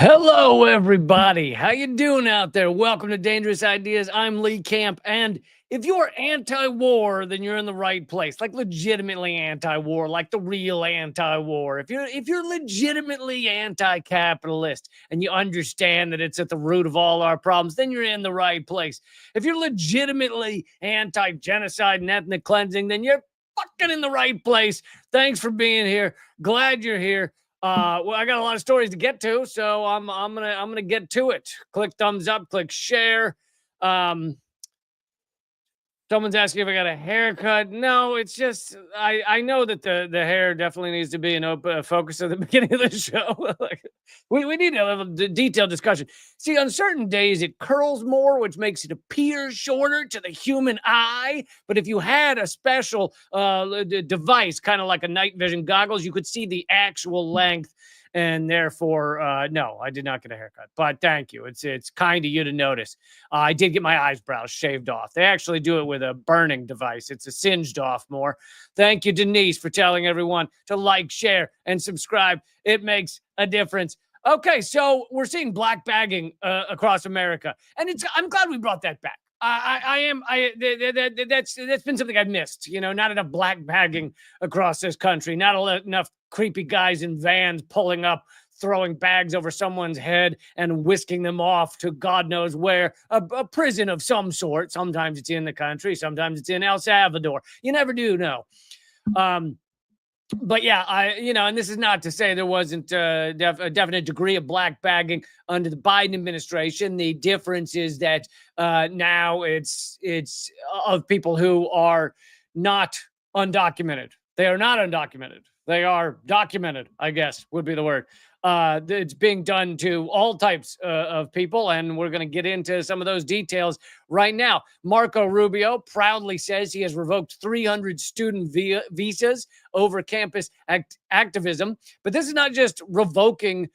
Hello, everybody. How you doing out there? Welcome to Dangerous Ideas. I'm Lee Camp, and if you're anti-war, then you're in the right place. Like legitimately anti-war, like the real anti-war. If you're legitimately anti-capitalist and you understand that it's at the root of all our problems, then you're in the right place. If you're legitimately anti-genocide and ethnic cleansing, then you're fucking in the right place. Thanks for being here. Glad you're here. Well, I got a lot of stories to get to, so I'm gonna get to it. Click thumbs up, click share. Um, Someone's asking if I got a haircut. No, it's just I know that the hair definitely needs to be an open focus at the beginning of the show. Like, we need a little detailed discussion. See, on certain days it curls more, which makes it appear shorter to the human eye. But if you had a special device, kind of like a night vision goggles, you could see the actual length. And therefore, no, I did not get a haircut. But thank you. It's kind of you to notice. I did get my eyebrows shaved off. They actually do it with a burning device. It's a singed off more. Thank you, Denise, for telling everyone to like, share, and subscribe. It makes a difference. Okay, so we're seeing black bagging across America, and I'm glad we brought that back. That's been something I've missed. You know, not enough black bagging across this country. Not enough creepy guys in vans pulling up, throwing bags over someone's head and whisking them off to God knows where, a prison of some sort. Sometimes it's in the country, sometimes it's in El Salvador. You never do know. But yeah, and this is not to say there wasn't a definite degree of black bagging under the Biden administration. The difference is that now it's of people who are not undocumented. They are not undocumented. They are documented, I guess would be the word. It's being done to all types of people, and we're going to get into some of those details right now. Marco Rubio proudly says he has revoked 300 student visas over campus activism. But this is not just revoking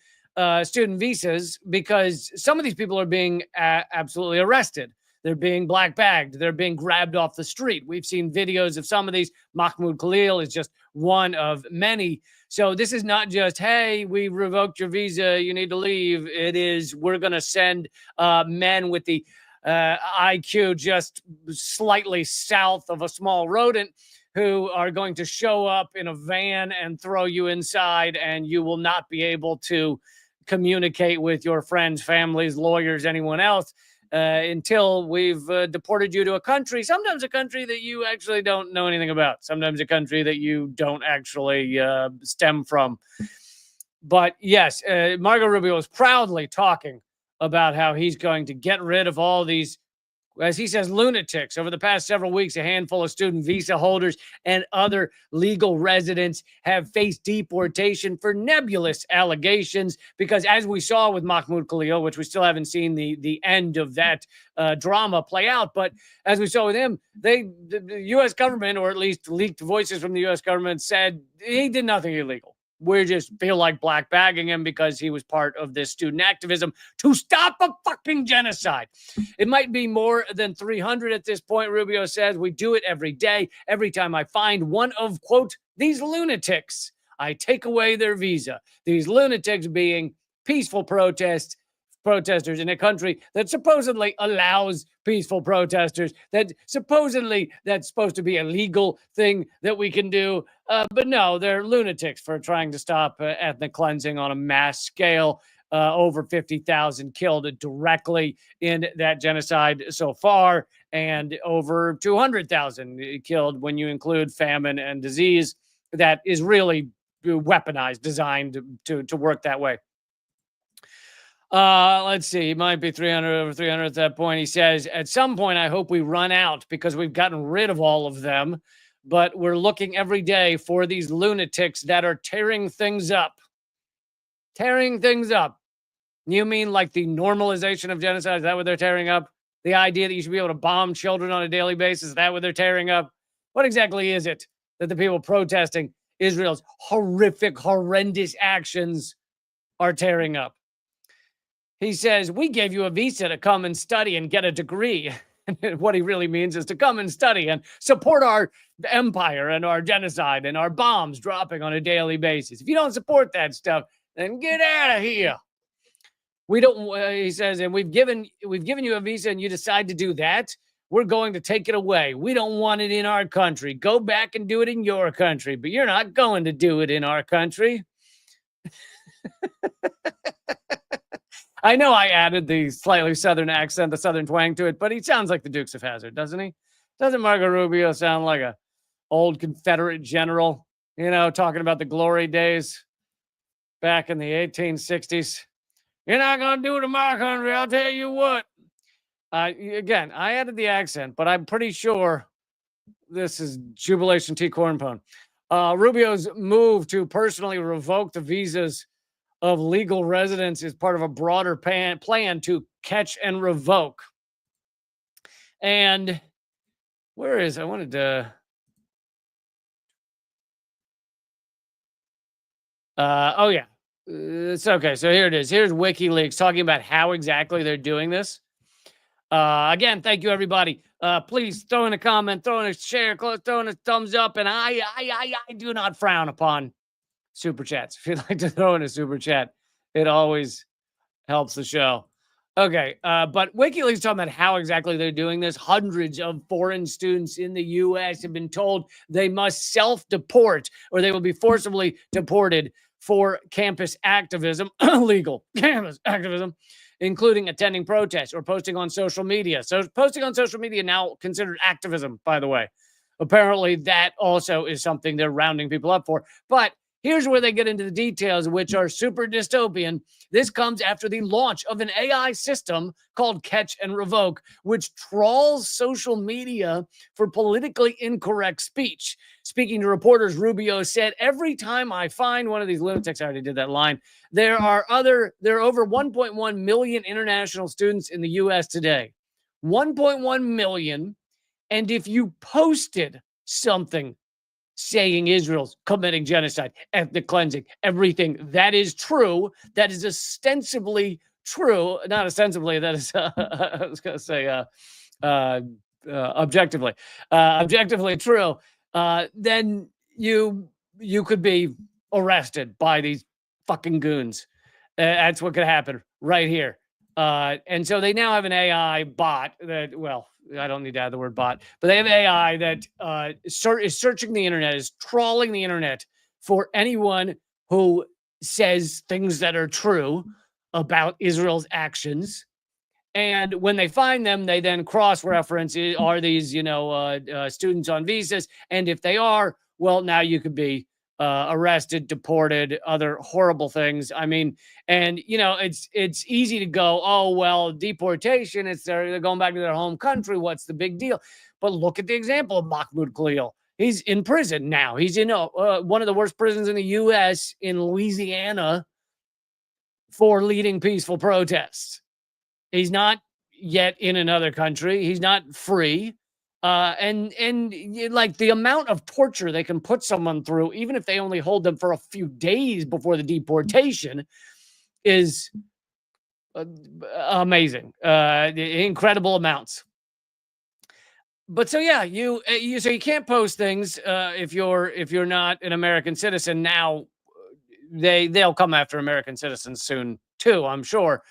student visas, because some of these people are being absolutely arrested. They're being black bagged. They're being grabbed off the street. We've seen videos of some of these. Mahmoud Khalil is just one of many. So this is not just, hey, we revoked your visa, you need to leave. It is, we're going to send men with the IQ just slightly south of a small rodent who are going to show up in a van and throw you inside, and you will not be able to communicate with your friends, families, lawyers, anyone else. Until we've deported you to a country, sometimes a country that you actually don't know anything about, sometimes a country that you don't actually stem from. But yes, Marco Rubio is proudly talking about how he's going to get rid of all these, as he says, lunatics. Over the past several weeks, a handful of student visa holders and other legal residents have faced deportation for nebulous allegations, because as we saw with Mahmoud Khalil, which we still haven't seen the end of that drama play out, but as we saw with him, the U.S. government, or at least leaked voices from the U.S. government, said he did nothing illegal. We just feel like black bagging him because he was part of this student activism to stop a fucking genocide. It might be more than 300 at this point, Rubio says. We do it every day. Every time I find one of, quote, these lunatics, I take away their visa. These lunatics being peaceful protesters in a country that supposedly allows peaceful protesters, that supposedly that's supposed to be a legal thing that we can do. But no, they're lunatics for trying to stop ethnic cleansing on a mass scale. Over 50,000 killed directly in that genocide so far, and over 200,000 killed when you include famine and disease. That is really weaponized, designed to work that way. Let's see. It might be 300, over 300 at that point. He says, at some point, I hope we run out because we've gotten rid of all of them. But we're looking every day for these lunatics that are tearing things up. Tearing things up. You mean like the normalization of genocide? Is that what they're tearing up? The idea that you should be able to bomb children on a daily basis? Is that what they're tearing up? What exactly is it that the people protesting Israel's horrific, horrendous actions are tearing up? He says, we gave you a visa to come and study and get a degree. What he really means is to come and study and support our empire and our genocide and our bombs dropping on a daily basis. If you don't support that stuff, then get out of here. We don't. He says, and we've given you a visa, and you decide to do that. We're going to take it away. We don't want it in our country. Go back and do it in your country, but you're not going to do it in our country. I know I added the slightly Southern accent, the Southern twang to it, but he sounds like the Dukes of Hazzard, doesn't he? Doesn't Marco Rubio sound like a old Confederate general, talking about the glory days back in the 1860s? You're not going to do it in my country, I'll tell you what. Again, I added the accent, but I'm pretty sure this is Jubilation T. Cornpone. Rubio's move to personally revoke the visas of legal residents is part of a broader plan to catch and revoke. And where is, I wanted to, oh yeah, it's okay. So here it is. Here's WikiLeaks talking about how exactly they're doing this. Again, thank you everybody. Please throw in a comment, throw in a share, throw in a thumbs up, and I do not frown upon super chats. If you'd like to throw in a super chat, it always helps the show. Okay, but WikiLeaks talking about how exactly they're doing this. Hundreds of foreign students in the U.S. have been told they must self-deport or they will be forcibly deported for campus activism, illegal campus activism, including attending protests or posting on social media. So posting on social media now considered activism, by the way. Apparently that also is something they're rounding people up for. But here's where they get into the details, which are super dystopian. This comes after the launch of an AI system called Catch and Revoke, which trawls social media for politically incorrect speech. Speaking to reporters, Rubio said, every time I find one of these lunatics, I already did that line, there are over 1.1 million international students in the U.S. today. 1.1 million. And if you posted something saying Israel's committing genocide, ethnic cleansing, everything that is true, that is ostensibly true, not ostensibly, that is, I was going to say objectively true, then you could be arrested by these fucking goons. That's what could happen right here. And so they now have an AI bot that, well, I don't need to add the word bot, but they have AI that is searching the internet, is trawling the internet for anyone who says things that are true about Israel's actions. And when they find them, they then cross-reference, are these, students on visas? And if they are, well, now you could be arrested, deported, other horrible things. I mean, and it's easy to go, oh well, deportation. They're going back to their home country. What's the big deal? But look at the example of Mahmoud Khalil. He's in prison now. He's in one of the worst prisons in the U.S. in Louisiana for leading peaceful protests. He's not yet in another country. He's not free. And like the amount of torture they can put someone through, even if they only hold them for a few days before the deportation, is amazing. Incredible amounts. But so yeah, you can't post things if you're not an American citizen. Now they'll come after American citizens soon too, I'm sure.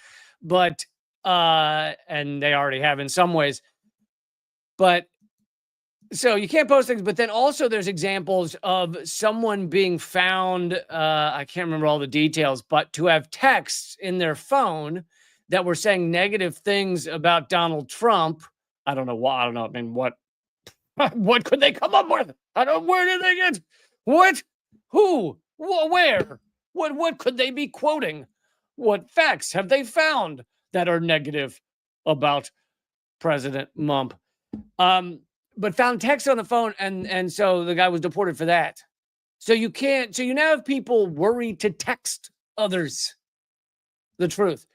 But and they already have in some ways. But so you can't post things, but then also there's examples of someone being found, I can't remember all the details, but to have texts in their phone that were saying negative things about Donald Trump. I don't know why. I don't know. I mean, what could they come up with? Where did they get? What? Who? Where? What could they be quoting? What facts have they found that are negative about President Mump? But found text on the phone, and so the guy was deported for that. So you now have people worried to text others the truth.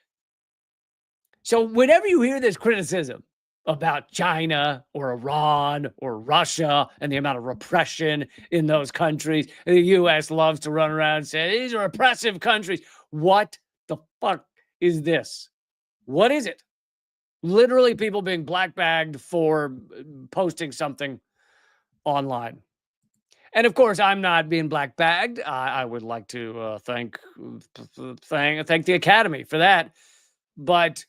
So whenever you hear this criticism about China or Iran or Russia and the amount of repression in those countries, the U.S. loves to run around and say, these are oppressive countries. What the fuck is this? What is it? Literally people being black-bagged for posting something online. And of course, I'm not being black-bagged. I would like to thank the Academy for that. But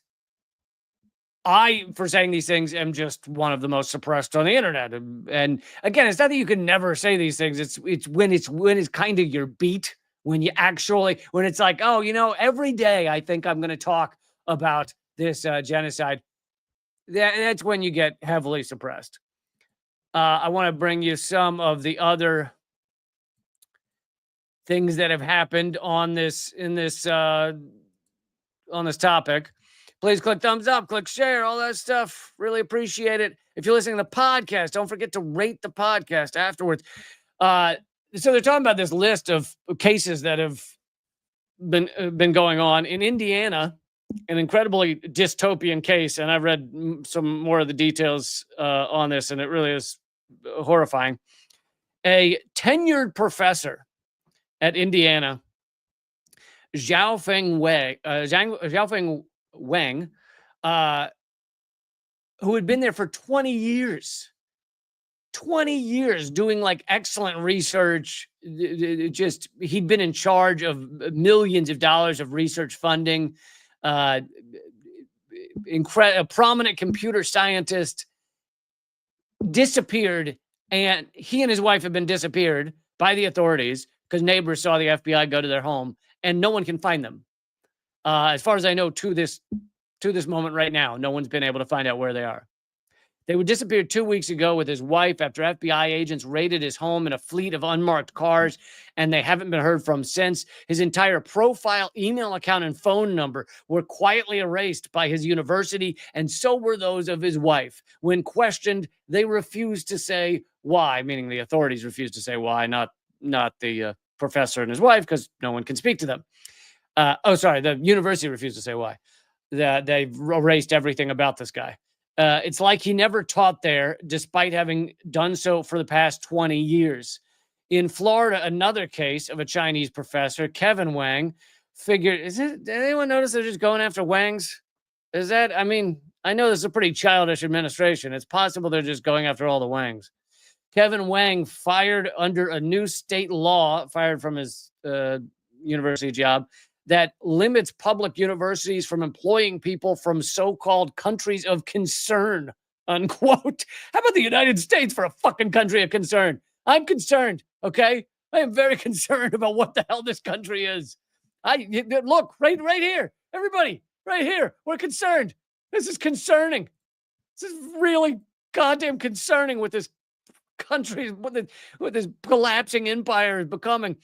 I, for saying these things, am just one of the most suppressed on the internet. And again, it's not that you can never say these things. It's when it's kind of your beat, when you actually, when it's like, oh, every day I think I'm going to talk about this genocide. That's when you get heavily suppressed. I want to bring you some of the other things that have happened on this topic. Please click thumbs up, click share, all that stuff. Really appreciate it. If you're listening to the podcast, don't forget to rate the podcast afterwards. So they're talking about this list of cases that have been going on in Indiana, an incredibly dystopian case. And I've read some more of the details on this, and it really is horrifying. A tenured professor at Indiana, Xiaofeng Wang, who had been there for 20 years doing like excellent research. He'd been in charge of millions of dollars of research funding, a prominent computer scientist, disappeared. And he and his wife have been disappeared by the authorities because neighbors saw the FBI go to their home, and no one can find them. As far as I know, to this moment right now, no one's been able to find out where they are. They were disappeared 2 weeks ago with his wife after FBI agents raided his home in a fleet of unmarked cars, and they haven't been heard from since. His entire profile, email account, and phone number were quietly erased by his university, and so were those of his wife. When questioned, they refused to say why, meaning the authorities refused to say why, not the professor and his wife, because no one can speak to them. The university refused to say why. They've erased everything about this guy. It's like he never taught there, despite having done so for the past 20 years. In Florida, another case of a Chinese professor, Kevin Wang, did anyone notice they're just going after Wangs? I know this is a pretty childish administration. It's possible they're just going after all the Wangs. Kevin Wang, fired under a new state law, fired from his university job, that limits public universities from employing people from so-called countries of concern, unquote. How about the United States for a fucking country of concern? I'm concerned, okay? I am very concerned about what the hell this country is. Look, right here. Everybody, right here. We're concerned. This is concerning. This is really goddamn concerning what this country, what this collapsing empire is becoming.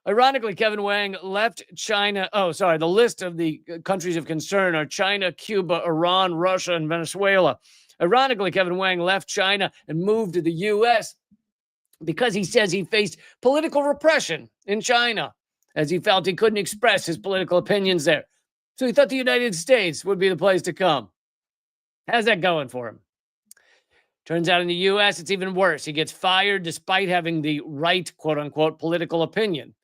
Ironically, Kevin Wang left China. The list of the countries of concern are China, Cuba, Iran, Russia, and Venezuela. Ironically, Kevin Wang left China and moved to the U.S. because he says he faced political repression in China, as he felt he couldn't express his political opinions there. So he thought the United States would be the place to come. How's that going for him? Turns out in the U.S., it's even worse. He gets fired despite having the right, quote-unquote, political opinion.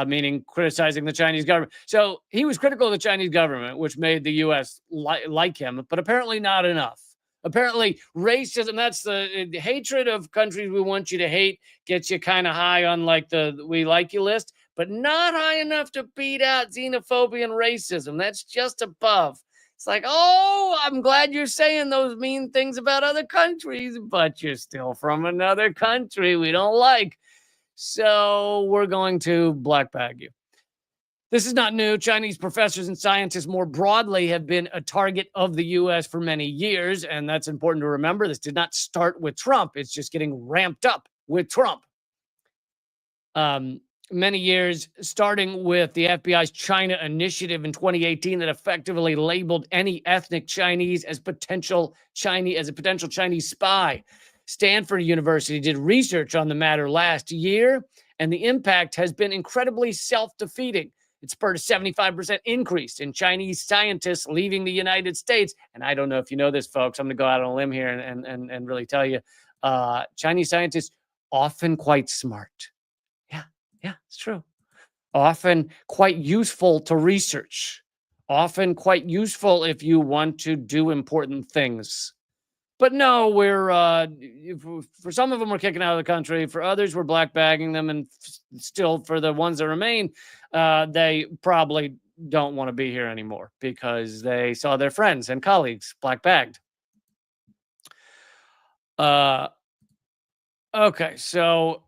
Meaning criticizing the Chinese government. So he was critical of the Chinese government, which made the U.S. like him, but apparently not enough. Apparently racism, that's the hatred of countries we want you to hate, gets you kind of high on like the we like you list, but not high enough to beat out xenophobia and racism. That's just above. It's like, oh, I'm glad you're saying those mean things about other countries, but you're still from another country we don't like. So we're going to black bag you. This is not new. Chinese professors and scientists more broadly have been a target of the U.S. for many years, and that's important to remember. This did not start with Trump. It's just getting ramped up with Trump. Many years, starting with the FBI's China initiative in 2018 that effectively labeled any ethnic Chinese as a potential Chinese spy. Stanford University did research on the matter last year, and the impact has been incredibly self-defeating. It spurred a 75% increase in Chinese scientists leaving the United States. And I don't know if you know this, folks. I'm going to go out on a limb here and really tell you, Chinese scientists often quite smart. Yeah, it's true. Often quite useful to research. Often quite useful if you want to do important things. But no, for some of them, we're kicking out of the country. For others, we're black bagging them. And still, for the ones that remain, they probably don't want to be here anymore because they saw their friends and colleagues black bagged. Okay, so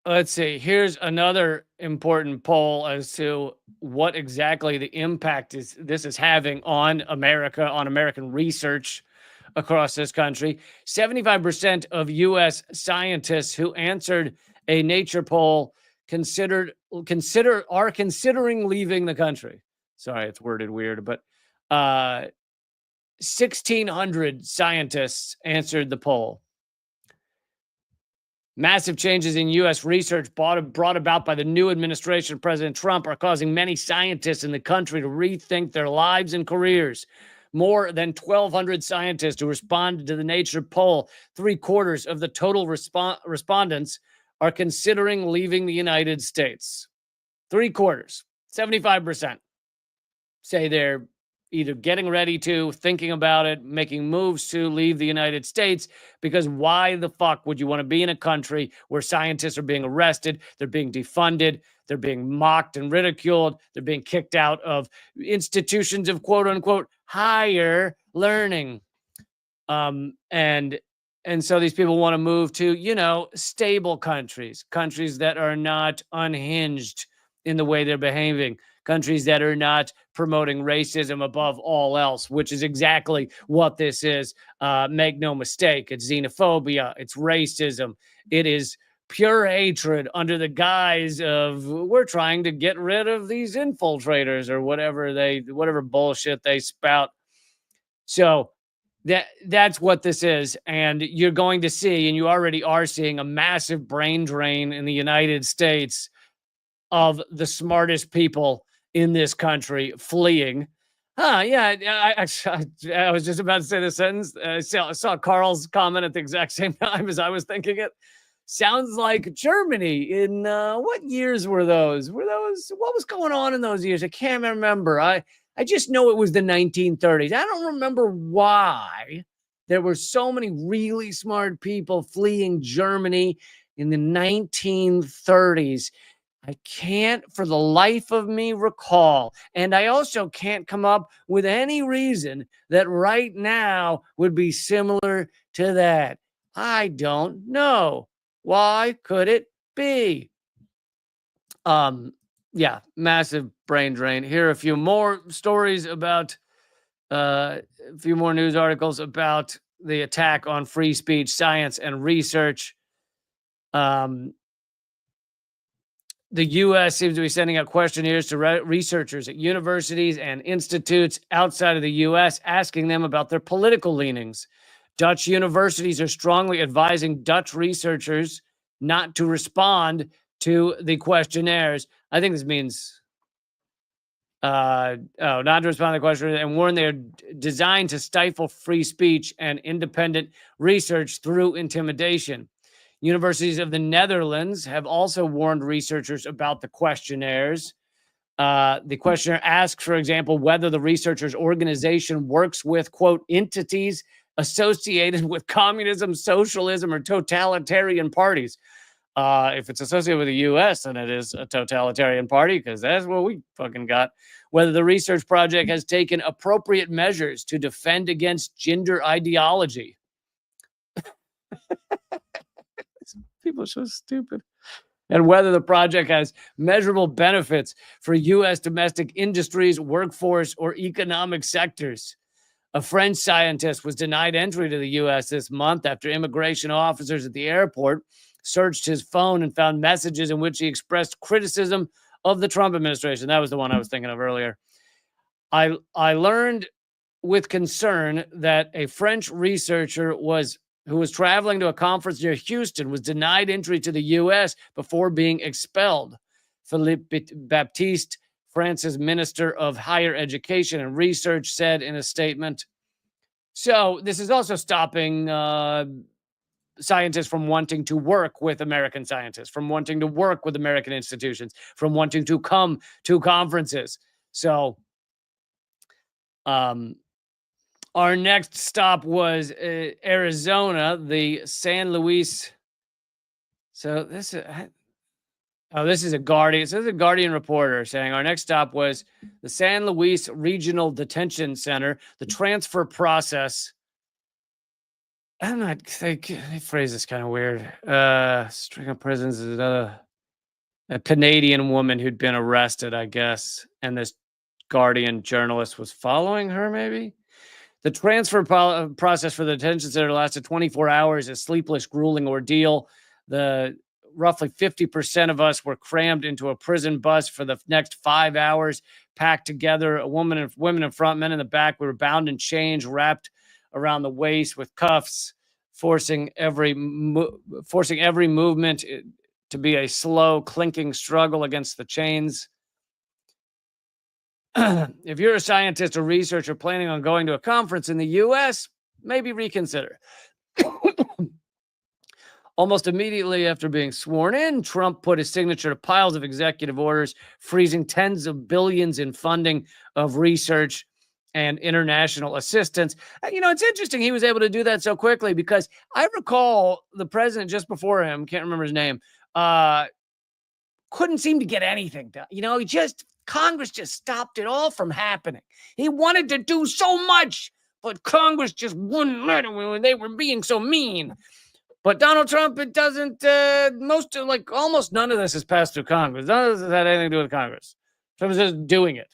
let's see. Here's another important poll as to what exactly the impact this is having on America, on American research across this country. 75% of US scientists who answered a Nature poll are considering leaving the country. Sorry, it's worded weird, but 1,600 scientists answered the poll. Massive changes in U.S. research brought about by the new administration of President Trump are causing many scientists in the country to rethink their lives and careers. More than 1,200 scientists who responded to the Nature poll, 3/4 of the total respondents, are considering leaving the United States. 3/4, 75%, say they're either getting ready to, thinking about it, making moves to leave the United States, because why the fuck would you want to be in a country where scientists are being arrested, they're being defunded, they're being mocked and ridiculed, they're being kicked out of institutions of quote unquote higher learning. And so these people want to move to, stable countries that are not unhinged in the way they're behaving, countries that are not promoting racism above all else, which is exactly what this is. Make no mistake, it's xenophobia, it's racism, it is pure hatred under the guise of we're trying to get rid of these infiltrators or whatever bullshit they spout. So that's what this is. And you're going to see, and you already are seeing, a massive brain drain in the United States of the smartest people in this country fleeing. Yeah, I was just about to say the sentence. I saw Carl's comment at the exact same time as I was thinking it. Sounds like Germany in what years were those? What was going on in those years? I can't remember. I just know it was the 1930s. I don't remember why there were so many really smart people fleeing Germany in the 1930s. I can't for the life of me recall. And I also can't come up with any reason that right now would be similar to that. I don't know. Why could it be? Yeah, massive brain drain. Here are a few more stories about a few more news articles about the attack on free speech, science, and research. The U.S. seems to be sending out questionnaires to researchers at universities and institutes outside of the U.S., asking them about their political leanings. Dutch universities are strongly advising Dutch researchers not to respond to the questionnaires. I think this means, not to respond to the questionnaires, and warn they're designed to stifle free speech and independent research through intimidation. Universities of the Netherlands have also warned researchers about the questionnaires. The questionnaire asks, for example, whether the researcher's organization works with, quote, entities associated with communism, socialism, or totalitarian parties. If it's associated with the U.S., then it is a totalitarian party, because that's what we fucking got. Whether the research project has taken appropriate measures to defend against gender ideology. People are so stupid. And whether the project has measurable benefits for U.S. domestic industries, workforce, or economic sectors. A French scientist was denied entry to the U.S. this month after immigration officers at the airport searched his phone and found messages in which he expressed criticism of the Trump administration. That was the one I was thinking of earlier. I learned with concern that a French researcher who was traveling to a conference near Houston was denied entry to the U.S. before being expelled. Philippe Baptiste, France's Minister of Higher Education and Research, said in a statement. So this is also stopping scientists from wanting to work with American scientists, from wanting to work with American institutions, from wanting to come to conferences. So our next stop was Arizona, the San Luis. So this is Oh, this is a Guardian. This is a Guardian reporter saying our next stop was the San Luis Regional Detention Center. The transfer process. I'm not. They phrase this kind of weird. String of prisons is another a Canadian woman who'd been arrested, I guess, and this Guardian journalist was following her. Maybe the transfer process for the detention center lasted 24 hours. A sleepless, grueling ordeal. The roughly 50% of us were crammed into a prison bus for the next 5 hours, packed together. Women in front, men in the back. We were bound in chains, wrapped around the waist with cuffs, forcing every movement to be a slow, clinking struggle against the chains. If you're a scientist or researcher planning on going to a conference in the US, maybe reconsider. Almost immediately after being sworn in, Trump put his signature to piles of executive orders, freezing tens of billions in funding of research and international assistance. It's interesting he was able to do that so quickly because I recall the president just before him, can't remember his name, couldn't seem to get anything done. Congress just stopped it all from happening. He wanted to do so much, but Congress just wouldn't let him. They were being so mean. But Donald Trump, it doesn't, almost none of this has passed through Congress. None of this has had anything to do with Congress. Trump was just doing it.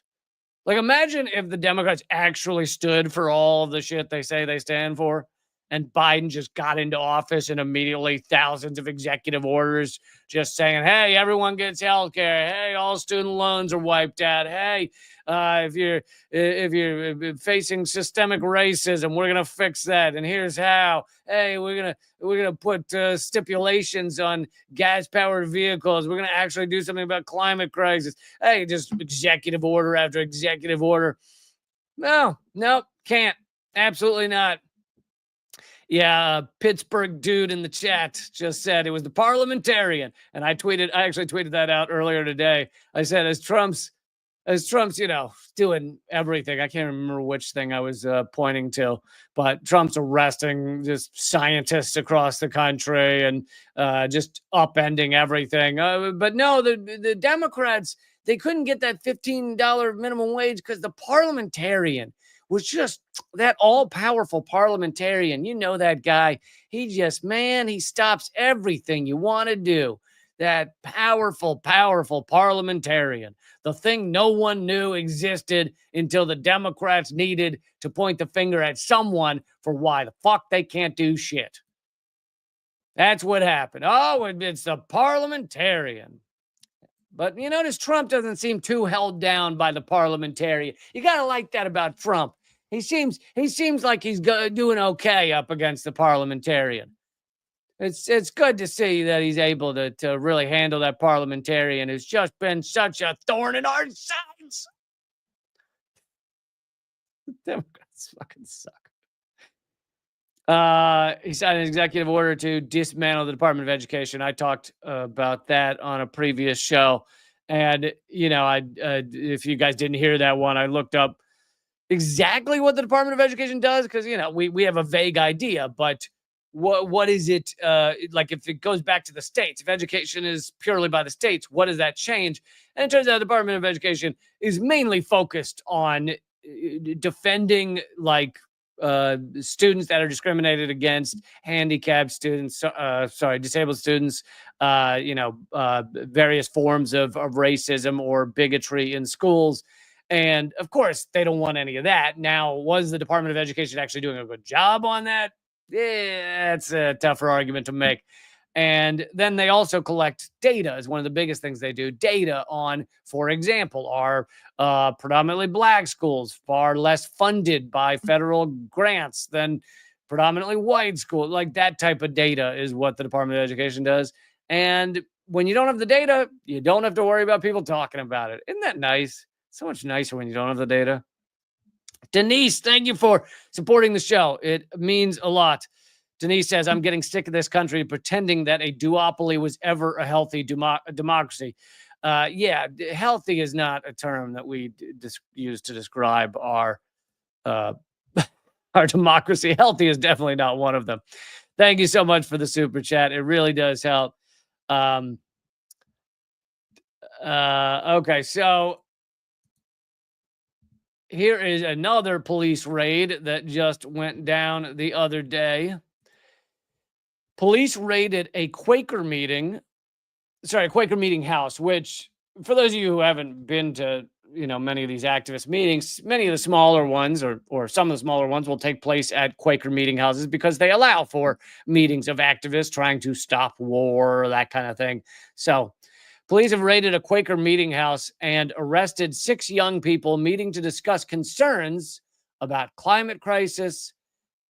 Like, imagine if the Democrats actually stood for all the shit they say they stand for, and Biden just got into office and immediately thousands of executive orders just saying, hey, everyone gets health care. Hey, all student loans are wiped out. Hey, if you're facing systemic racism, we're gonna fix that, and here's how. Hey, we're gonna put stipulations on gas-powered vehicles. We're gonna actually do something about climate crisis. Hey, just executive order after executive order. No, can't. Absolutely not. Yeah, Pittsburgh dude in the chat just said it was the parliamentarian, and I actually tweeted that out earlier today. I said, as Trump's, doing everything. I can't remember which thing I was pointing to, but Trump's arresting just scientists across the country and just upending everything. But no, the Democrats, they couldn't get that $15 minimum wage because the parliamentarian was just that all-powerful parliamentarian. You know that guy. He stops everything you want to do. That powerful, powerful parliamentarian. The thing no one knew existed until the Democrats needed to point the finger at someone for why the fuck they can't do shit. That's what happened. Oh, it's the parliamentarian. But you notice Trump doesn't seem too held down by the parliamentarian. You got to like that about Trump. He seems like he's doing okay up against the parliamentarian. It's good to see that he's able to really handle that parliamentarian who's just been such a thorn in our sides. Democrats fucking suck. He signed an executive order to dismantle the Department of Education. I talked about that on a previous show. And, if you guys didn't hear that one, I looked up exactly what the Department of Education does because, we have a vague idea. But what is it like if it goes back to the states? If education is purely by the states, what does that change? And it turns out the Department of Education is mainly focused on defending students that are discriminated against, handicapped students, disabled students, various forms of racism or bigotry in schools. And of course, they don't want any of that. Now, was the Department of Education actually doing a good job on that? Yeah, it's a tougher argument to make. And then they also collect data is one of the biggest things they do. Data on, for example, are predominantly black schools far less funded by federal grants than predominantly white schools. Like that type of data is what the Department of Education does. And when you don't have the data, you don't have to worry about people talking about it. Isn't that nice? So much nicer when you don't have the data. Denise, thank you for supporting the show. It means a lot. Denise says, I'm getting sick of this country pretending that a duopoly was ever a healthy democracy. Healthy is not a term that we use to describe our democracy. Healthy is definitely not one of them. Thank you so much for the super chat. It really does help. Okay, so here is another police raid that just went down the other day. Police raided a Quaker meeting house, which for those of you who haven't been to, many of these activist meetings, many of the smaller ones or some of the smaller ones will take place at Quaker meeting houses because they allow for meetings of activists trying to stop war, that kind of thing. So police have raided a Quaker meeting house and arrested 6 young people meeting to discuss concerns about climate crisis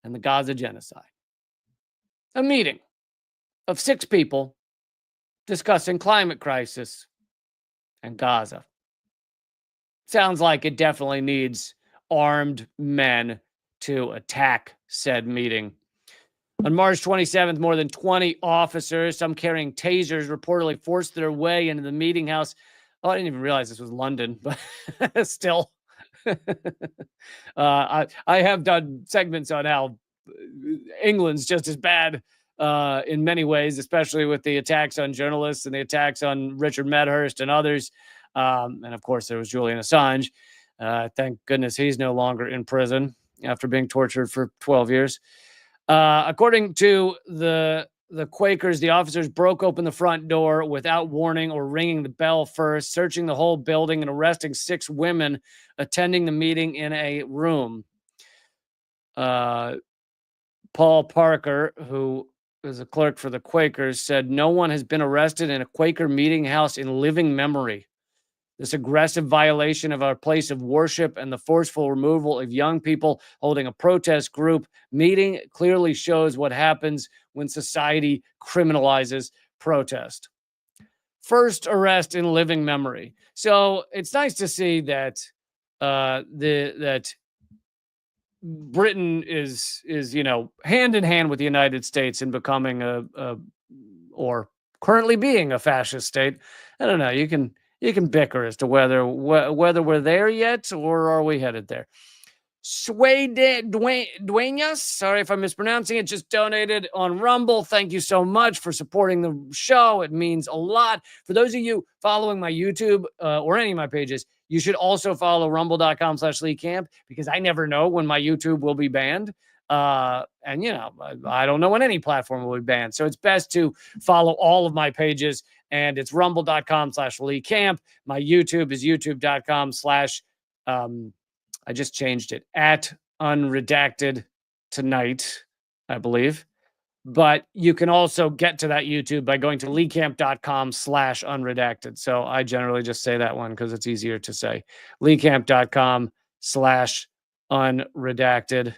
and the Gaza genocide. A meeting of 6 people discussing climate crisis and Gaza. Sounds like it definitely needs armed men to attack said meeting. On March 27th, more than 20 officers, some carrying tasers, reportedly forced their way into the meeting house. Oh, I didn't even realize this was London, but still. I have done segments on how England's just as bad in many ways, especially with the attacks on journalists and the attacks on Richard Medhurst and others. And of course, there was Julian Assange. Thank goodness he's no longer in prison after being tortured for 12 years. According to the Quakers, the officers broke open the front door without warning or ringing the bell first, searching the whole building and arresting 6 women attending the meeting in a room. Paul Parker, who is a clerk for the Quakers, said no one has been arrested in a Quaker meeting house in living memory. This aggressive violation of our place of worship and the forceful removal of young people holding a protest group meeting clearly shows what happens when society criminalizes protest. First arrest in living memory. So it's nice to see that that Britain is hand in hand with the United States in becoming or currently being a fascist state. I don't know. You can bicker as to whether we're there yet or are we headed there. Duenas, sorry if I'm mispronouncing it, just donated on Rumble. Thank you so much for supporting the show. It means a lot. For those of you following my YouTube or any of my pages, you should also follow rumble.com/LeeCamp because I never know when my YouTube will be banned. And, I don't know when any platform will be banned. So it's best to follow all of my pages. And it's rumble.com/LeeCamp. My YouTube is youtube.com/ I just changed it at unredacted tonight, I believe. But you can also get to that YouTube by going to leecamp.com/unredacted. So I generally just say that one because it's easier to say. leecamp.com/unredacted.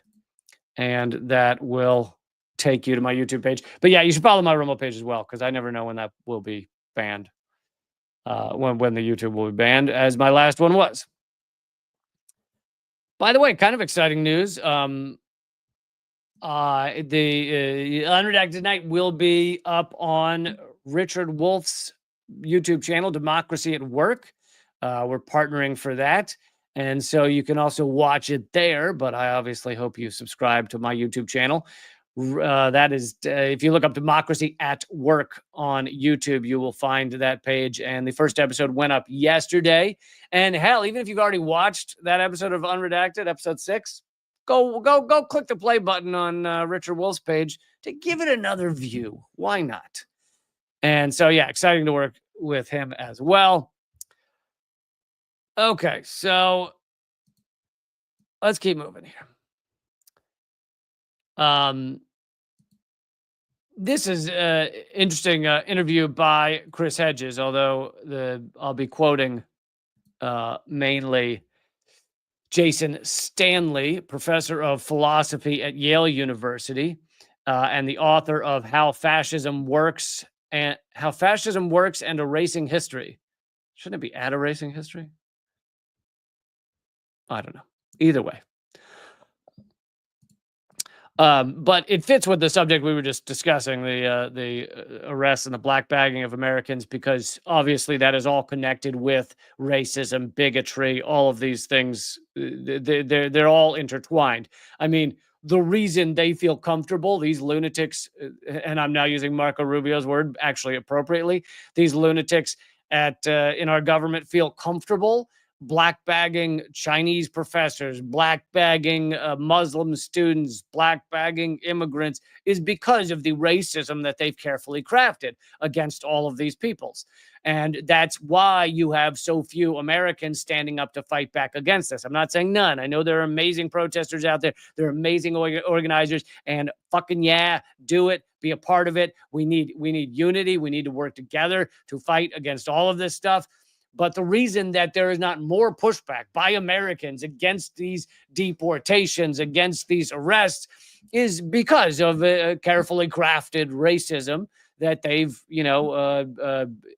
And that will take you to my YouTube page. But yeah, you should follow my Rumble page as well because I never know when that will be banned. When the YouTube will be banned, as my last one was. By the way, kind of exciting news. The Unredacted Tonight will be up on Richard Wolff's YouTube channel, Democracy at Work. We're partnering for that. And so you can also watch it there, but I obviously hope you subscribe to my YouTube channel. That is, if you look up Democracy at Work on YouTube, you will find that page. And the first episode went up yesterday. And hell, even if you've already watched that episode of Unredacted, episode 6, go click the play button on Richard Wolff's page to give it another view. Why not? And so, yeah, exciting to work with him as well. Okay, so let's keep moving here. This is an interesting interview by Chris Hedges, although I'll be quoting mainly Jason Stanley, professor of philosophy at Yale University, and the author of How Fascism Works and Erasing History. Shouldn't it be At Erasing History? I don't know. Either way. But it fits with the subject we were just discussing, the arrest and the black bagging of Americans, because obviously that is all connected with racism, bigotry, all of these things. They're all intertwined. I mean, the reason they feel comfortable, these lunatics, and I'm now using Marco Rubio's word actually appropriately, these lunatics in our government feel comfortable black bagging Chinese professors, black bagging Muslim students, black bagging immigrants is because of the racism that they've carefully crafted against all of these peoples. And that's why you have so few Americans standing up to fight back against this. I'm not saying none. I know there are amazing protesters out there. There are amazing organizers, and fucking yeah, do it. Be a part of it. We need unity. We need to work together to fight against all of this stuff. But the reason that there is not more pushback by Americans against these deportations, against these arrests, is because of carefully crafted racism that they've,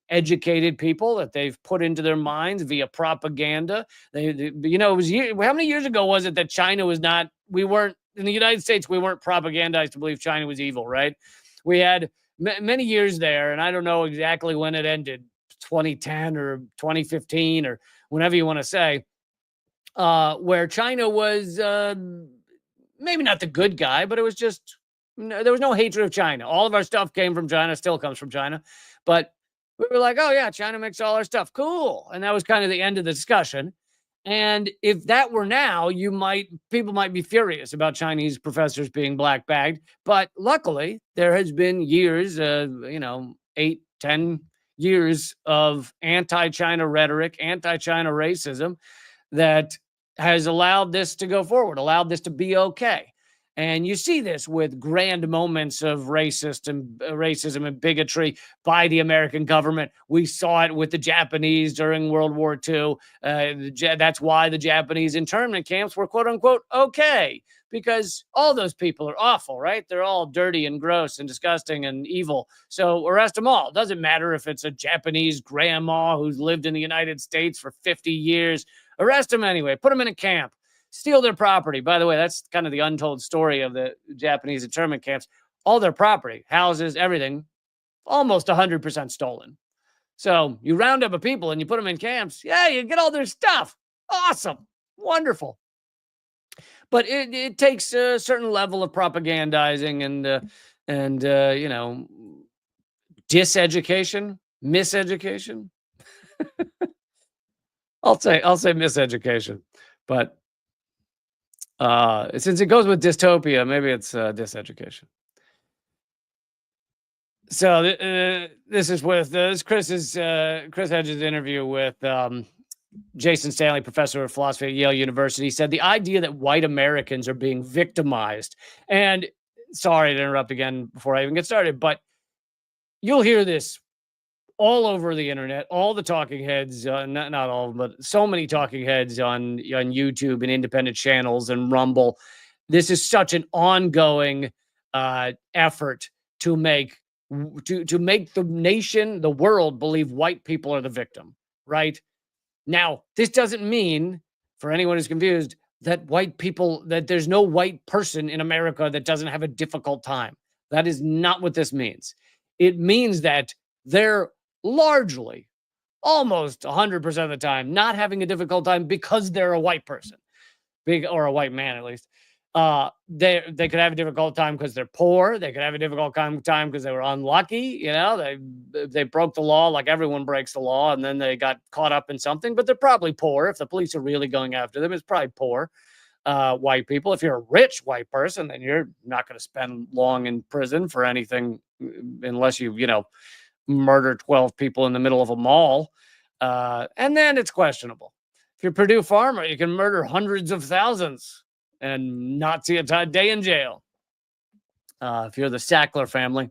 educated people, that they've put into their minds via propaganda. It was how many years ago was it that China was not? We weren't in the United States. We weren't propagandized to believe China was evil, right? We had many years there, and I don't know exactly when it ended. 2010 or 2015 or whenever you want to say, where China was maybe not the good guy, but it was just, there was no hatred of China. All of our stuff came from China, still comes from China. But we were like, oh yeah, China makes all our stuff. Cool. And that was kind of the end of the discussion. And if that were now, people might be furious about Chinese professors being black bagged. But luckily, there has been years, 8, 10 years of anti-China rhetoric, anti-China racism that has allowed this to go forward, allowed this to be okay. And you see this with grand moments of racism and bigotry by the American government. We saw it with the Japanese during World War II. That's why the Japanese internment camps were quote unquote okay, because all those people are awful, right? They're all dirty and gross and disgusting and evil. So arrest them all. Doesn't matter if it's a Japanese grandma who's lived in the United States for 50 years. Arrest them anyway. Put them in a camp. Steal their property. By the way, that's kind of the untold story of the Japanese internment camps. All their property, houses, everything, almost 100% stolen. So you round up a people and you put them in camps. Yeah, you get all their stuff. Awesome. Wonderful. But it takes a certain level of propagandizing and diseducation, miseducation. I'll say miseducation, but since it goes with dystopia, maybe it's diseducation. So this is with Chris Hedges' interview with Jason Stanley, professor of philosophy at Yale University. Said the idea that white Americans are being victimized, and sorry to interrupt again before I even get started, but you'll hear this all over the internet, all the talking heads, not all of them, but so many talking heads on YouTube and independent channels and Rumble. This is such an ongoing effort to make the nation, the world, believe white people are the victim, right? Now, this doesn't mean, for anyone who's confused, that there's no white person in America that doesn't have a difficult time. That is not what this means. It means that they're largely, almost 100% of the time, not having a difficult time because they're a white person, or a white man at least. They could have a difficult time because they're poor. They could have a difficult time because they were unlucky. They broke the law like everyone breaks the law, and then they got caught up in something. But they're probably poor. If the police are really going after them, it's probably poor white people. If you're a rich white person, then you're not going to spend long in prison for anything unless you murder 12 people in the middle of a mall. And then it's questionable. If you're Purdue Pharma, you can murder hundreds of thousands and not see a day in jail. If you're the Sackler family.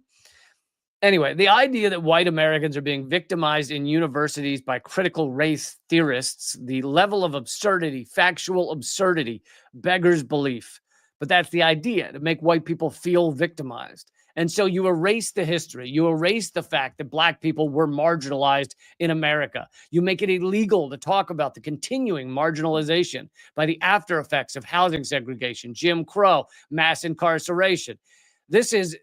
Anyway, the idea that white Americans are being victimized in universities by critical race theorists, the level of absurdity, factual absurdity, beggars belief. But that's the idea, to make white people feel victimized. And so you erase the history. You erase the fact that black people were marginalized in America. You make it illegal to talk about the continuing marginalization by the after effects of housing segregation, Jim Crow, mass incarceration. This is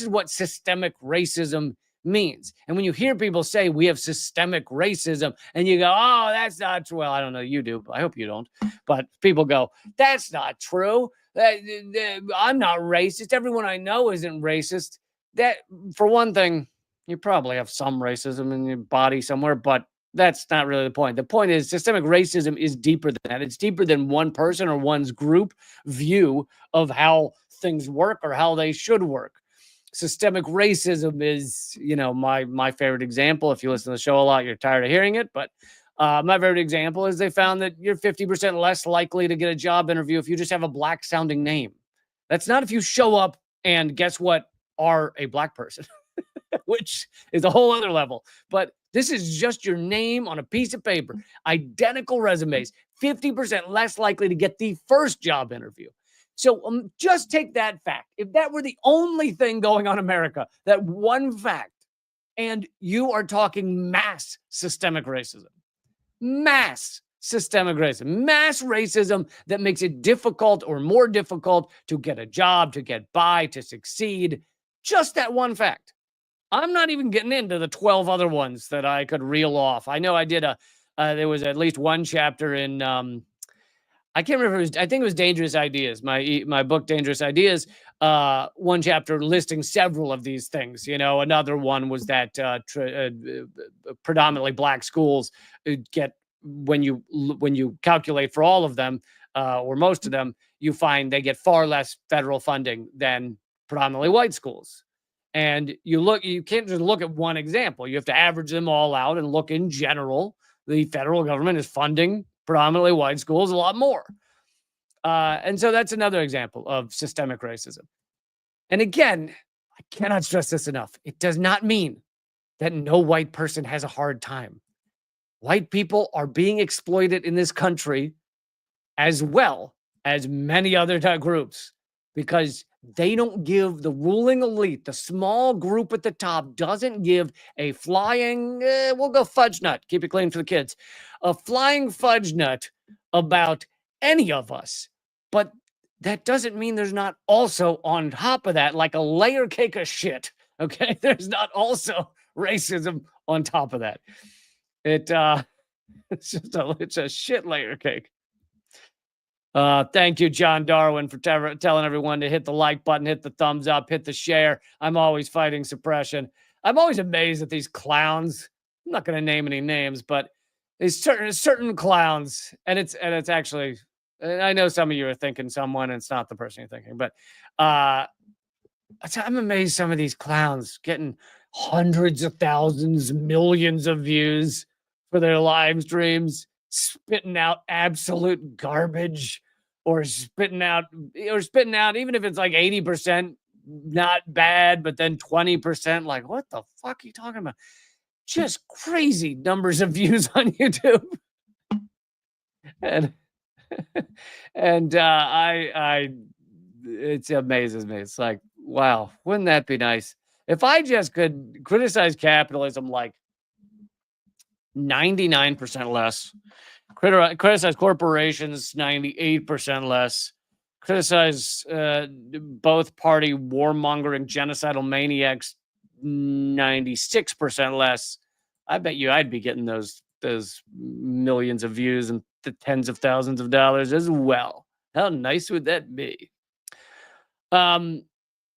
what systemic racism means. And when you hear people say we have systemic racism and you go, oh, that's not true. Well, I don't know. You do. I hope you don't. But people go, that's not true. I'm not racist. Everyone I know isn't racist. That, for one thing, You probably have some racism in your body somewhere, but that's not really the point. The point is systemic racism is deeper than that. It's deeper than one person or one's group view of how things work or how they should work. Systemic racism is, my favorite example. If you listen to the show a lot, you're tired of hearing it, but my favorite example is they found that you're 50% less likely to get a job interview if you just have a black sounding name. That's not if you show up and guess what, are a black person. Which is a whole other level. But this is just your name on a piece of paper. Identical resumes, 50% less likely to get the first job interview. So just take that fact. If that were the only thing going on in America, that one fact, and you are talking mass systemic racism, mass systemic racism, mass racism that makes it difficult or more difficult to get a job, to get by, to succeed. Just that one fact. I'm not even getting into the 12 other ones that I could reel off. I know I did there was at least one chapter in, I can't remember. I think it was Dangerous Ideas, my book, Dangerous Ideas. One chapter listing several of these things. Another one was that predominantly black schools get, when you calculate for all of them or most of them, you find they get far less federal funding than predominantly white schools. And you can't just look at one example. You have to average them all out and look in general. The federal government is funding predominantly white schools a lot more. And so that's another example of systemic racism. And again, I cannot stress this enough. It does not mean that no white person has a hard time. White people are being exploited in this country as well as many other groups, because they don't give the ruling elite, the small group at the top, doesn't give a flying, we'll go fudge nut, keep it clean for the kids, a flying fudge nut about any of us. But that doesn't mean there's not also on top of that, like a layer cake of shit. Okay. There's not also racism on top of that. It's a shit layer cake. Thank you, John Darwin, for telling everyone to hit the like button, hit the thumbs up, hit the share. I'm always fighting suppression. I'm always amazed at these clowns. I'm not going to name any names, but there's certain clowns, and it's actually, I know some of you are thinking someone, and it's not the person you're thinking, but I'm amazed some of these clowns getting hundreds of thousands, millions of views for their live streams, spitting out absolute garbage, or spitting out, even if it's like 80% not bad, but then 20%, like, what the fuck are you talking about? Just crazy numbers of views on YouTube. And it amazes me. It's like, wow, wouldn't that be nice if I just could criticize capitalism like 99% less, criticize corporations 98% less, criticize both party warmongering genocidal maniacs 96% less. I bet you I'd be getting those millions of views and the tens of thousands of dollars as well. How nice would that be?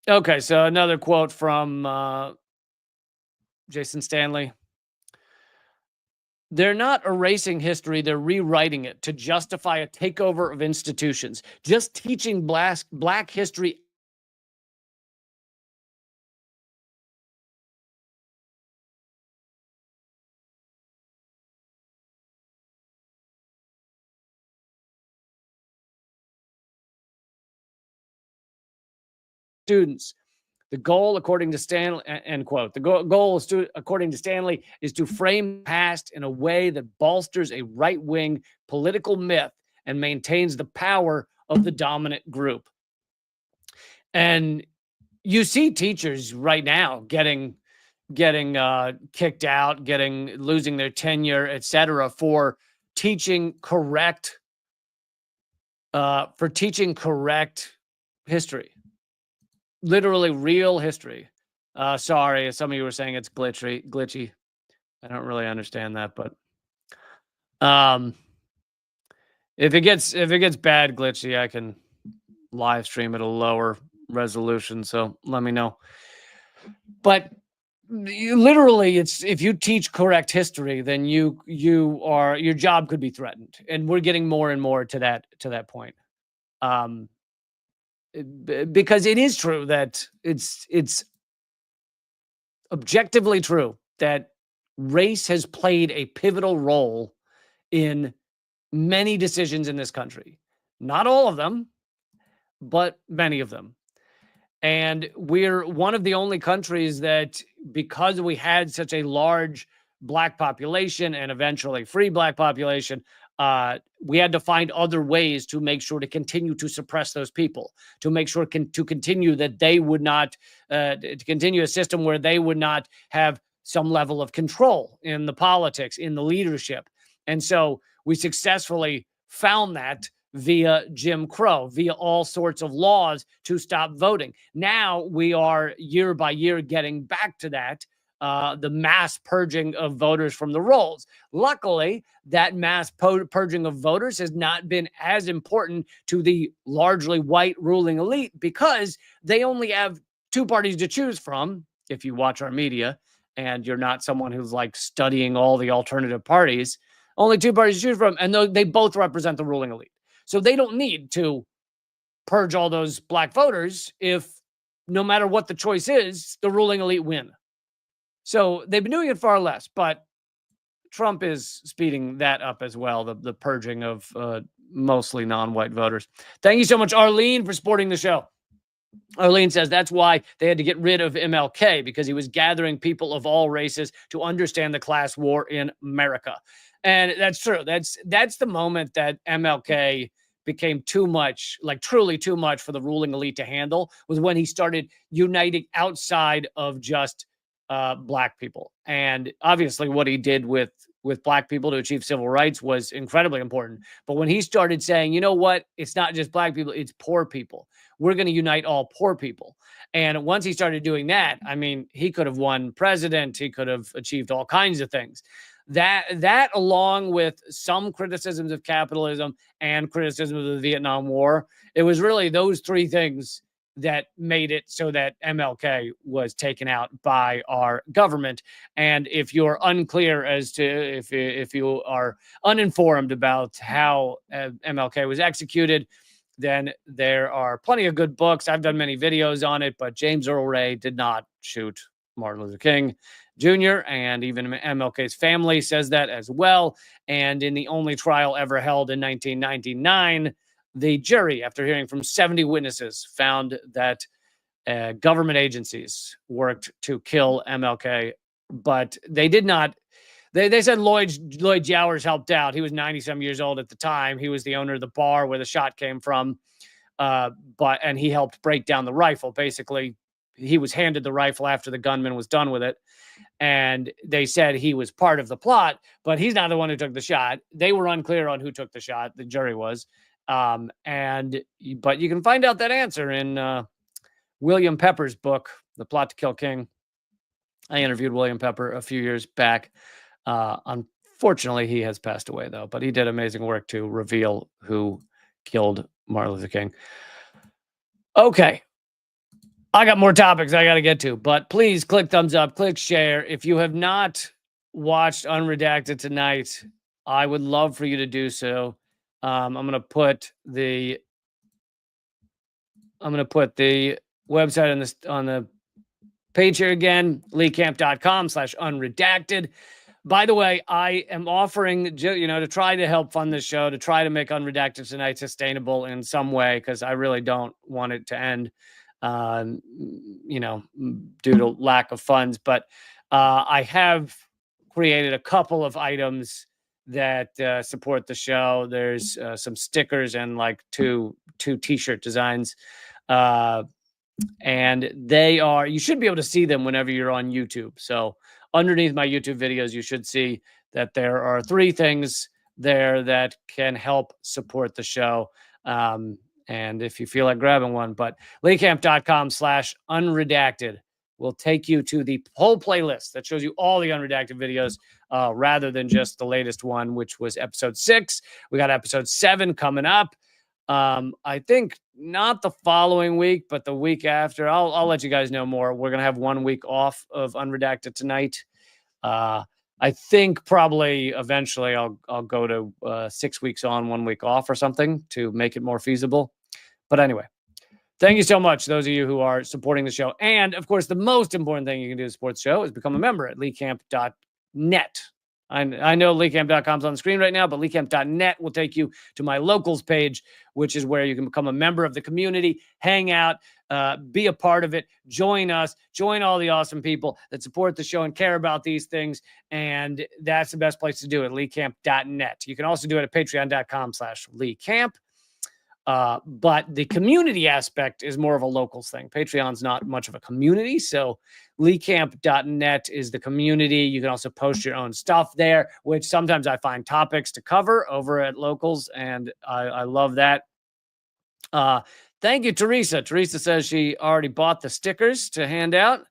Okay, so another quote from Jason Stanley. They're not erasing history, they're rewriting it to justify a takeover of institutions. Just teaching black history students. The goal, according to Stanley, end quote. The goal is according to Stanley, is to frame the past in a way that bolsters a right-wing political myth and maintains the power of the dominant group. And you see teachers right now getting kicked out, losing their tenure, etc., for teaching correct history. Literally real history. Sorry, some of you were saying it's glitchy. I don't really understand that, but if it gets bad glitchy, I can live stream at a lower resolution, so let me know. But literally, it's if you teach correct history, then your job could be threatened, and we're getting more and more to that point. Um, because it is true that it's objectively true that race has played a pivotal role in many decisions in this country. Not all of them, but many of them. And we're one of the only countries that, because we had such a large black population and eventually free black population, we had to find other ways to make sure to continue to suppress those people, to make sure to continue that they would not, to continue a system where they would not have some level of control in the politics, in the leadership. And so we successfully found that via Jim Crow, via all sorts of laws to stop voting. Now we are year by year getting back to that, the mass purging of voters from the rolls. Luckily, that mass purging of voters has not been as important to the largely white ruling elite because they only have two parties to choose from. If you watch our media and you're not someone who's like studying all the alternative parties, only two parties to choose from, and they both represent the ruling elite. So they don't need to purge all those black voters if, no matter what the choice is, the ruling elite win. So they've been doing it far less, but Trump is speeding that up as well, the purging of mostly non-white voters. Thank you so much, Arlene, for supporting the show. Arlene says that's why they had to get rid of MLK, because he was gathering people of all races to understand the class war in America. And that's true. That's the moment that MLK became too much, like truly too much for the ruling elite to handle, was when he started uniting outside of just black people. And obviously what he did with black people to achieve civil rights was incredibly important. But when he started saying, you know what, it's not just black people, it's poor people. We're going to unite all poor people. And once he started doing that, I mean, he could have won president. He could have achieved all kinds of things. That along with some criticisms of capitalism and criticism of the Vietnam War, it was really those three things that made it so that MLK was taken out by our government. And if you're unclear as to, if you are uninformed about how MLK was executed, then there are plenty of good books. I've done many videos on it, but James Earl Ray did not shoot Martin Luther King Jr., and even MLK's family says that as well. And in the only trial ever held in 1999, the jury, after hearing from 70 witnesses, found that government agencies worked to kill MLK, but they did not. They said Lloyd Jowers helped out. He was 90-some years old at the time. He was the owner of the bar where the shot came from, and he helped break down the rifle. Basically, he was handed the rifle after the gunman was done with it, and they said he was part of the plot, but he's not the one who took the shot. They were unclear on who took the shot. The jury was. But you can find out that answer in William Pepper's book, The Plot to Kill King. I interviewed William Pepper a few years back. Unfortunately, he has passed away, though, but he did amazing work to reveal who killed Martin Luther King. Okay. I got more topics I got to get to, but please click thumbs up, click share. If you have not watched Unredacted tonight, I would love for you to do so. I'm going to put the website on the page here again, leecamp.com/unredacted. By the way, I am offering, to try to help fund this show, to try to make Unredacted Tonight sustainable in some way, because I really don't want it to end, due to lack of funds. But I have created a couple of items that support the show. There's some stickers and like two t-shirt designs. And you should be able to see them whenever you're on YouTube. So underneath my YouTube videos, you should see that there are three things there that can help support the show. And if you feel like grabbing one, but leecamp.com/unredacted will take you to the whole playlist that shows you all the unredacted videos, rather than just the latest one, which was episode 6. We got episode 7 coming up. I think not the following week, but the week after. I'll let you guys know more. We're gonna have 1 week off of Unredacted tonight. I think probably eventually I'll go to 6 weeks on, 1 week off or something to make it more feasible. But anyway, thank you so much, those of you who are supporting the show. And of course, the most important thing you can do to support the show is become a member at leecamp.net. I know leecamp.com is on the screen right now, but leecamp.net will take you to my locals page, which is where you can become a member of the community, hang out, be a part of it, join us, join all the awesome people that support the show and care about these things. And that's the best place to do it, leecamp.net. You can also do it at patreon.com/leecamp. But the community aspect is more of a locals thing. Patreon's not much of a community, so leecamp.net is the community. You can also post your own stuff there, which sometimes I find topics to cover over at locals, and I love that. Thank you, Teresa. Teresa says she already bought the stickers to hand out,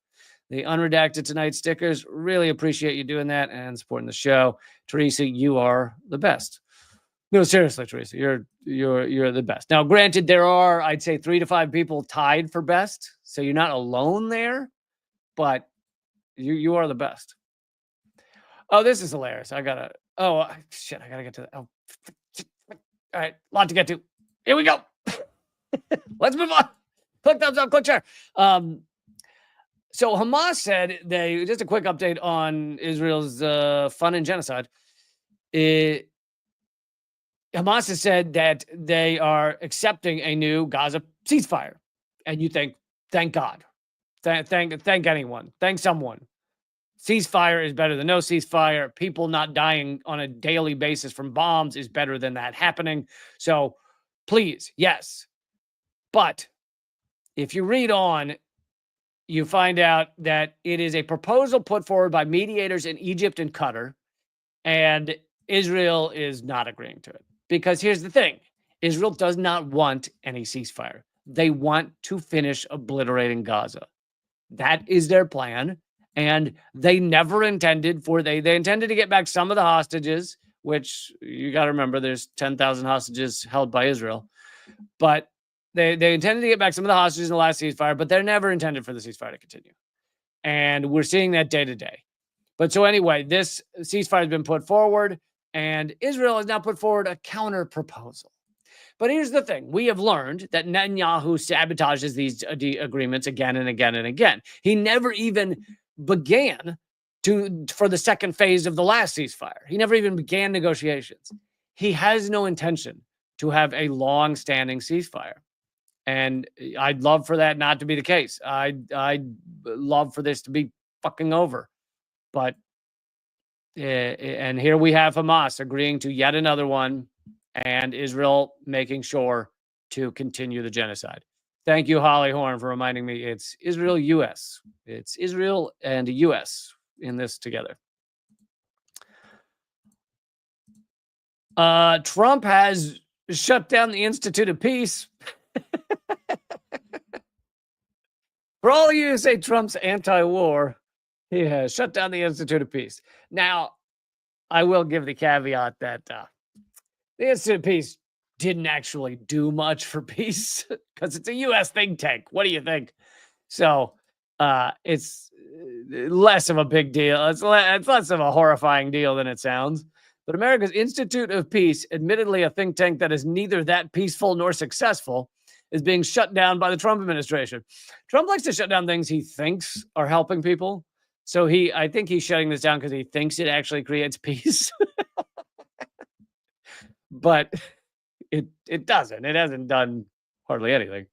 the Unredacted Tonight stickers. Really appreciate you doing that and supporting the show. Teresa, you are the best. No, seriously, Teresa, you're the best. Now, granted, there are, I'd say, 3 to 5 people tied for best, so you're not alone there, but you are the best. Oh, this is hilarious. I gotta get to that. Oh, all right, lot to get to. Here we go. Let's move on. Click thumbs up, click share. So Hamas said just a quick update on Israel's fun and genocide. Hamas has said that they are accepting a new Gaza ceasefire. And you think, thank God. Thank anyone. Thank someone. Ceasefire is better than no ceasefire. People not dying on a daily basis from bombs is better than that happening. So please, yes. But if you read on, you find out that it is a proposal put forward by mediators in Egypt and Qatar, and Israel is not agreeing to it. Because here's the thing, Israel does not want any ceasefire. They want to finish obliterating Gaza. That is their plan. And they never intended they intended to get back some of the hostages, which you got to remember, there's 10,000 hostages held by Israel. But they intended to get back some of the hostages in the last ceasefire, but they're never intended for the ceasefire to continue. And we're seeing that day to day. But so anyway, this ceasefire has been put forward, and Israel has now put forward a counter proposal. But here's the thing. We have learned that Netanyahu sabotages these agreements again and again and again. He never even began for the second phase of the last ceasefire. He never even began negotiations. He has no intention to have a long-standing ceasefire. And I'd love for that not to be the case. I'd love for this to be fucking over. But and here we have Hamas agreeing to yet another one, and Israel making sure to continue the genocide. Thank you, Holly Horn, for reminding me it's Israel, U.S. It's Israel and U.S. in this together. Trump has shut down the Institute of Peace. For all of you who say Trump's anti-war, he has shut down the Institute of Peace. Now, I will give the caveat that the Institute of Peace didn't actually do much for peace because it's a U.S. think tank. What do you think? So it's less of a big deal. It's less of a horrifying deal than it sounds. But America's Institute of Peace, admittedly a think tank that is neither that peaceful nor successful, is being shut down by the Trump administration. Trump likes to shut down things he thinks are helping people. So I think he's shutting this down because he thinks it actually creates peace. But it doesn't. It hasn't done hardly anything.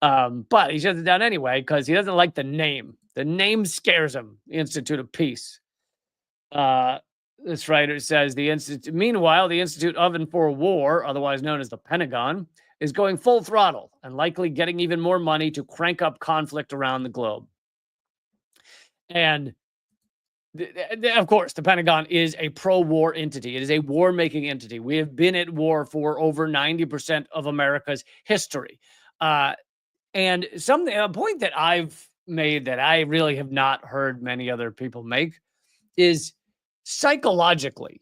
But he shuts it down anyway because he doesn't like the name. The name scares him, Institute of Peace. This writer says, meanwhile, the Institute of and for War, otherwise known as the Pentagon, is going full throttle and likely getting even more money to crank up conflict around the globe. And of course, the Pentagon is a pro-war entity. It is a war-making entity. We have been at war for over 90% of America's history. And a point that I've made that I really have not heard many other people make is psychologically,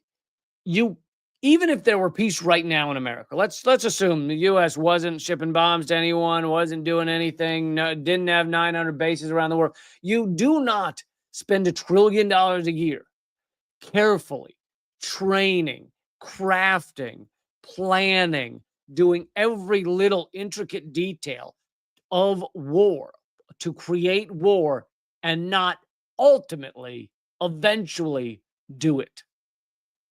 you even if there were peace right now in America, let's assume the U.S. wasn't shipping bombs to anyone, wasn't doing anything, no, didn't have 900 bases around the world. You do not spend $1 trillion a year carefully training, crafting, planning, doing every little intricate detail of war to create war and not ultimately, eventually do it.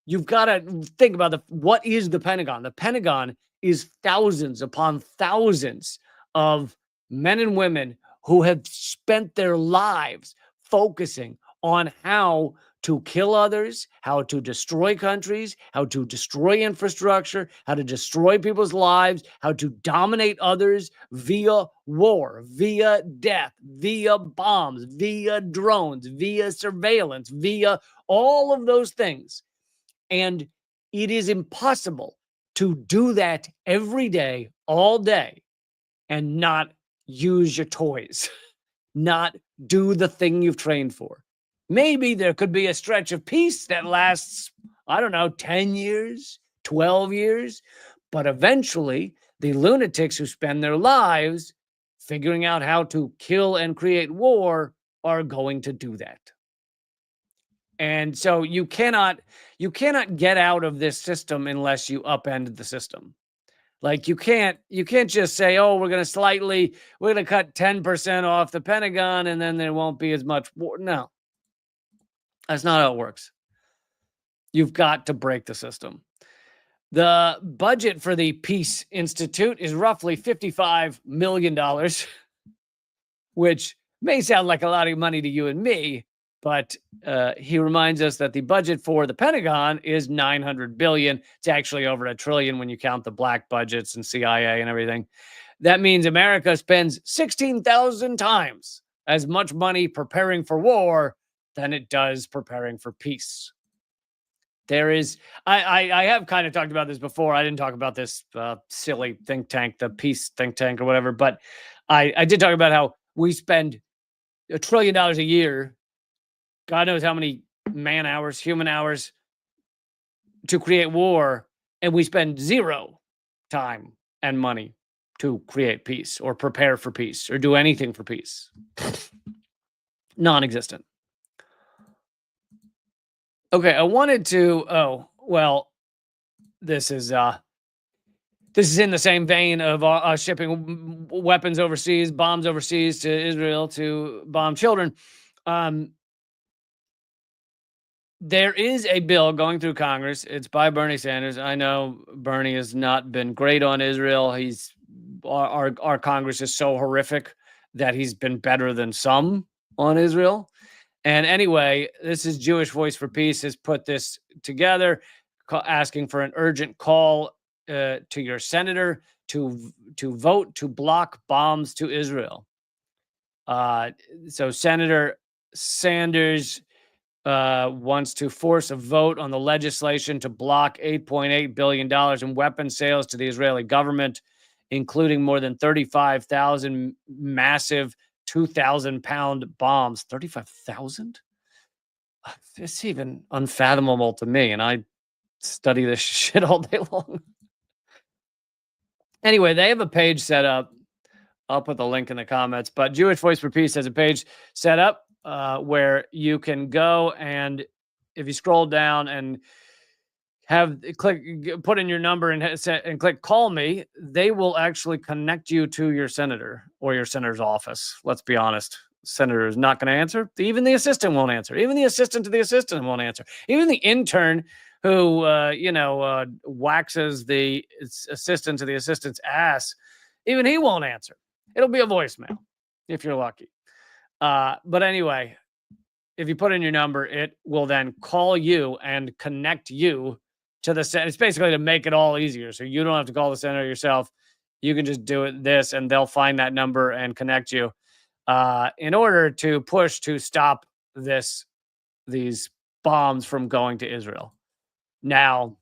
You've got to think about what is the Pentagon? The Pentagon is thousands upon thousands of men and women who have spent their lives focusing on how to kill others, how to destroy countries, how to destroy infrastructure, how to destroy people's lives, how to dominate others via war, via death, via bombs, via drones, via surveillance, via all of those things. And it is impossible to do that every day, all day, and not use your toys, not do the thing you've trained for. Maybe there could be a stretch of peace that lasts, I don't know, 10 years, 12 years, but eventually the lunatics who spend their lives figuring out how to kill and create war are going to do that. And so you cannot get out of this system unless you upend the system. Like you can't just say, oh, we're going to cut 10% off the Pentagon and then there won't be as much war. No, that's not how it works. You've got to break the system. The budget for the Peace Institute is roughly $55 million, which may sound like a lot of money to you and me, but he reminds us that the budget for the Pentagon is $900 billion. It's actually over $1 trillion when you count the black budgets and CIA and everything. That means America spends 16,000 times as much money preparing for war than it does preparing for peace. There is, I have kind of talked about this before. I didn't talk about this silly think tank, the peace think tank or whatever, but I did talk about how we spend $1 trillion a year, God knows how many man hours, human hours to create war, and we spend zero time and money to create peace or prepare for peace or do anything for peace. Non-existent. Okay, I wanted to, this is in the same vein of shipping weapons overseas, bombs overseas to Israel to bomb children. There is a bill going through Congress. It's by Bernie Sanders. I know Bernie has not been great on Israel. Our Congress is so horrific that he's been better than some on Israel. And anyway, this is Jewish Voice for Peace has put this together, asking for an urgent call to your senator to vote to block bombs to Israel. So Senator Sanders wants to force a vote on the legislation to block $8.8 billion in weapon sales to the Israeli government, including more than 35,000 massive 2,000-pound bombs. 35,000? It's even unfathomable to me, and I study this shit all day long. Anyway, they have a page set up. I'll put the link in the comments, but Jewish Voice for Peace has a page set up where you can go, and if you scroll down and put in your number and click call me, they will actually connect you to your senator or your senator's office. Let's be honest. Senator is not going to answer. Even the assistant won't answer. Even the assistant to the assistant won't answer. Even the intern who, waxes the assistant to the assistant's ass, even he won't answer. It'll be a voicemail if you're lucky. But anyway, if you put in your number, it will then call you and connect you to the Senate. It's basically to make it all easier. So you don't have to call the senator yourself. You can just do this and they'll find that number and connect you in order to push to stop these bombs from going to Israel. Now,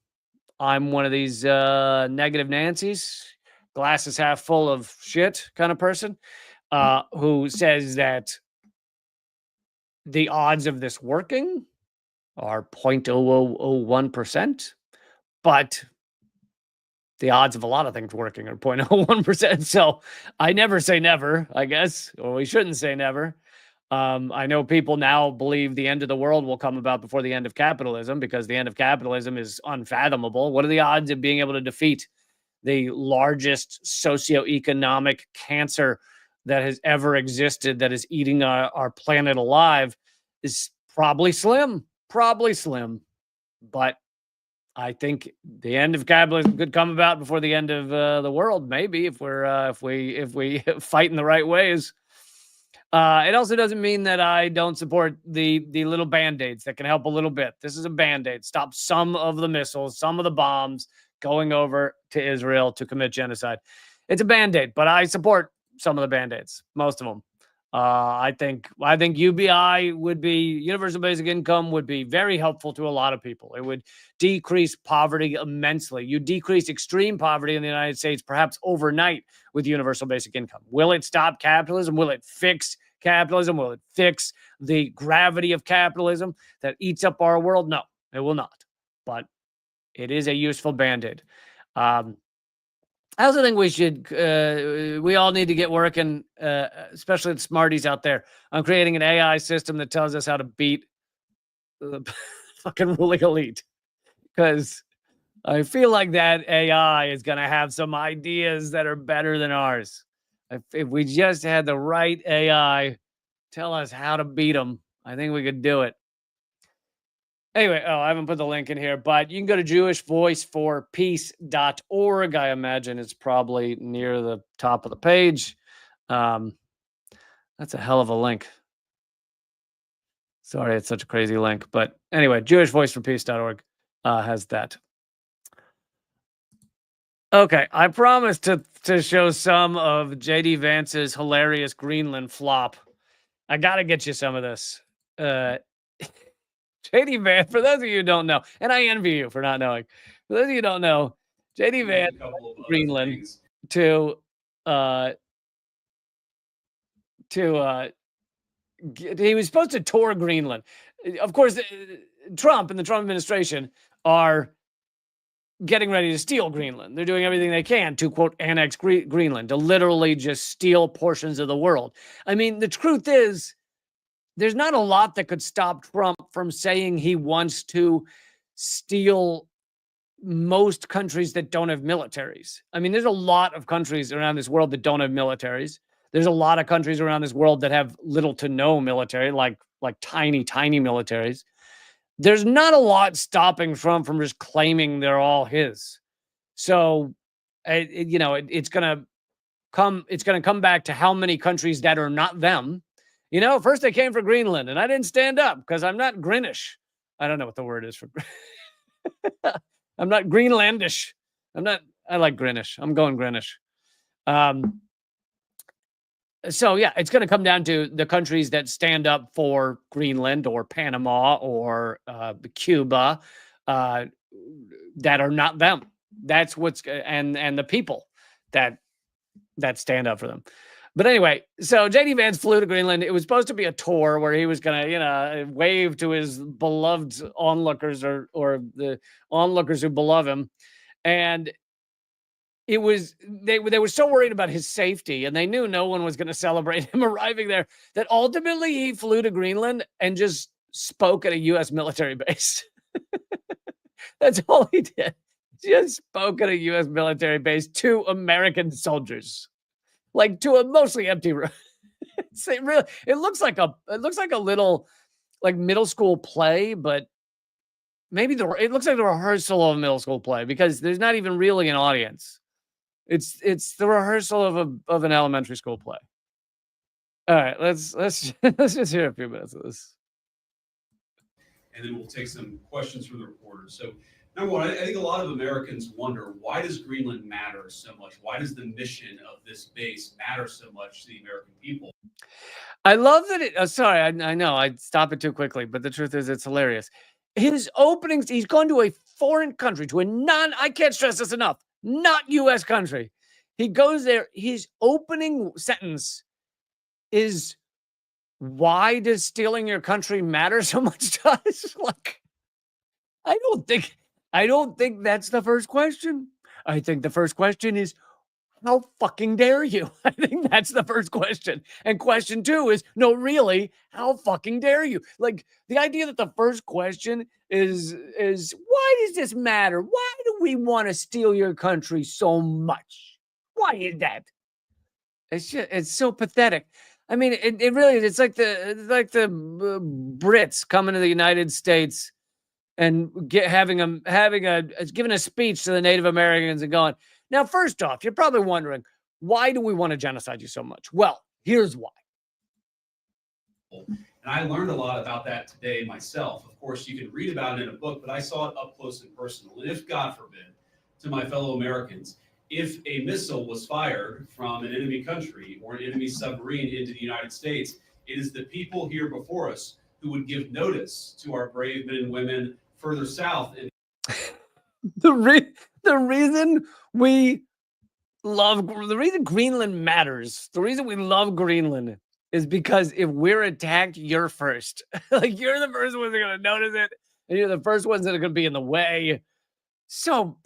I'm one of these negative Nancy's, glass is half full of shit kind of person who says that the odds of this working are 0.0001%. but the odds of a lot of things working are 0.01%. So I never say never, I guess, or we shouldn't say never. I know people now believe the end of the world will come about before the end of capitalism because the end of capitalism is unfathomable. What are the odds of being able to defeat the largest socioeconomic cancer that has ever existed that is eating our planet alive? Is probably slim, probably slim. But I think the end of capitalism could come about before the end of the world. Maybe if we fight in the right ways. It also doesn't mean that I don't support the little band-aids that can help a little bit. This is a band-aid. Stop some of the missiles, some of the bombs going over to Israel to commit genocide. It's a band-aid, but I support some of the band-aids, most of them. I think UBI would be universal basic income would be very helpful to a lot of people. It would decrease poverty immensely. You decrease extreme poverty in the United States perhaps overnight with universal basic income. Will it stop capitalism? Will it fix capitalism? Will it fix the gravity of capitalism that eats up our world? No, it will not. But it is a useful band-aid. I also think we all need to get working, especially the smarties out there, on creating an AI system that tells us how to beat the fucking ruling elite. Because I feel like that AI is going to have some ideas that are better than ours. If we just had the right AI tell us how to beat them, I think we could do it. Anyway, I haven't put the link in here, but you can go to jewishvoiceforpeace.org. I imagine it's probably near the top of the page. That's a hell of a link. Sorry, it's such a crazy link. But anyway, jewishvoiceforpeace.org has that. Okay, I promised to show some of JD Vance's hilarious Greenland flop. I got to get you some of this. JD Vance, for those of you who don't know, and I envy you for not knowing. For those of you who don't know, JD Vance Greenland to he was supposed to tour Greenland. Of course, Trump and the Trump administration are getting ready to steal Greenland. They're doing everything they can to, quote, annex Greenland, to literally just steal portions of the world. I mean, the truth is, there's not a lot that could stop Trump from saying he wants to steal most countries that don't have militaries. I mean, there's a lot of countries around this world that don't have militaries. There's a lot of countries around this world that have little to no military, like tiny, tiny militaries. There's not a lot stopping Trump from just claiming they're all his. So, it's going to come back to how many countries that are not them. First they came for Greenland, and I didn't stand up because I'm not Greenish. I don't know what the word is for. I'm not Greenlandish. I like Greenish. I'm going Greenish. So yeah, it's going to come down to the countries that stand up for Greenland or Panama or Cuba that are not them. That's and the people that stand up for them. But anyway, so JD Vance flew to Greenland. It was supposed to be a tour where he was going to, wave to his beloved onlookers or the onlookers who beloved him. And it was they were so worried about his safety, and they knew no one was going to celebrate him arriving there, that ultimately he flew to Greenland and just spoke at a U.S. military base. That's all he did. Just spoke at a U.S. military base to American soldiers. Like to a mostly empty room. It looks like a little like middle school play, but maybe it looks like the rehearsal of a middle school play because there's not even really an audience. It's the rehearsal of an elementary school play. All right, let's just hear a few minutes of this. And then we'll take some questions from the reporters. So number one, I think a lot of Americans wonder, why does Greenland matter so much? Why does the mission of this base matter so much to the American people? I love that it. Sorry, I know I stop it too quickly, but the truth is, it's hilarious. His openings, he's gone to a foreign country, to I can't stress this enough, not U.S. country. He goes there. His opening sentence is, "Why does stealing your country matter so much to us?" Like, I don't think I don't think that's the first question. I think the first question is, how fucking dare you? I think that's the first question. And question two is, no, really, how fucking dare you? Like the idea that the first question is why does this matter? Why do we want to steal your country so much? Why is that? It's so pathetic. I mean, it really is. It's like the Brits coming to the United States and giving a speech to the Native Americans and going, now, first off, you're probably wondering, why do we want to genocide you so much? Well, here's why. And I learned a lot about that today myself. Of course, you can read about it in a book, but I saw it up close and personal. And if, God forbid, to my fellow Americans, if a missile was fired from an enemy country or an enemy submarine into the United States, it is the people here before us who would give notice to our brave men and women further south. And the reason Greenland matters, the reason we love Greenland is because if we're attacked, you're first. Like you're the first ones that are going to notice it, and you're the first ones that are going to be in the way. So,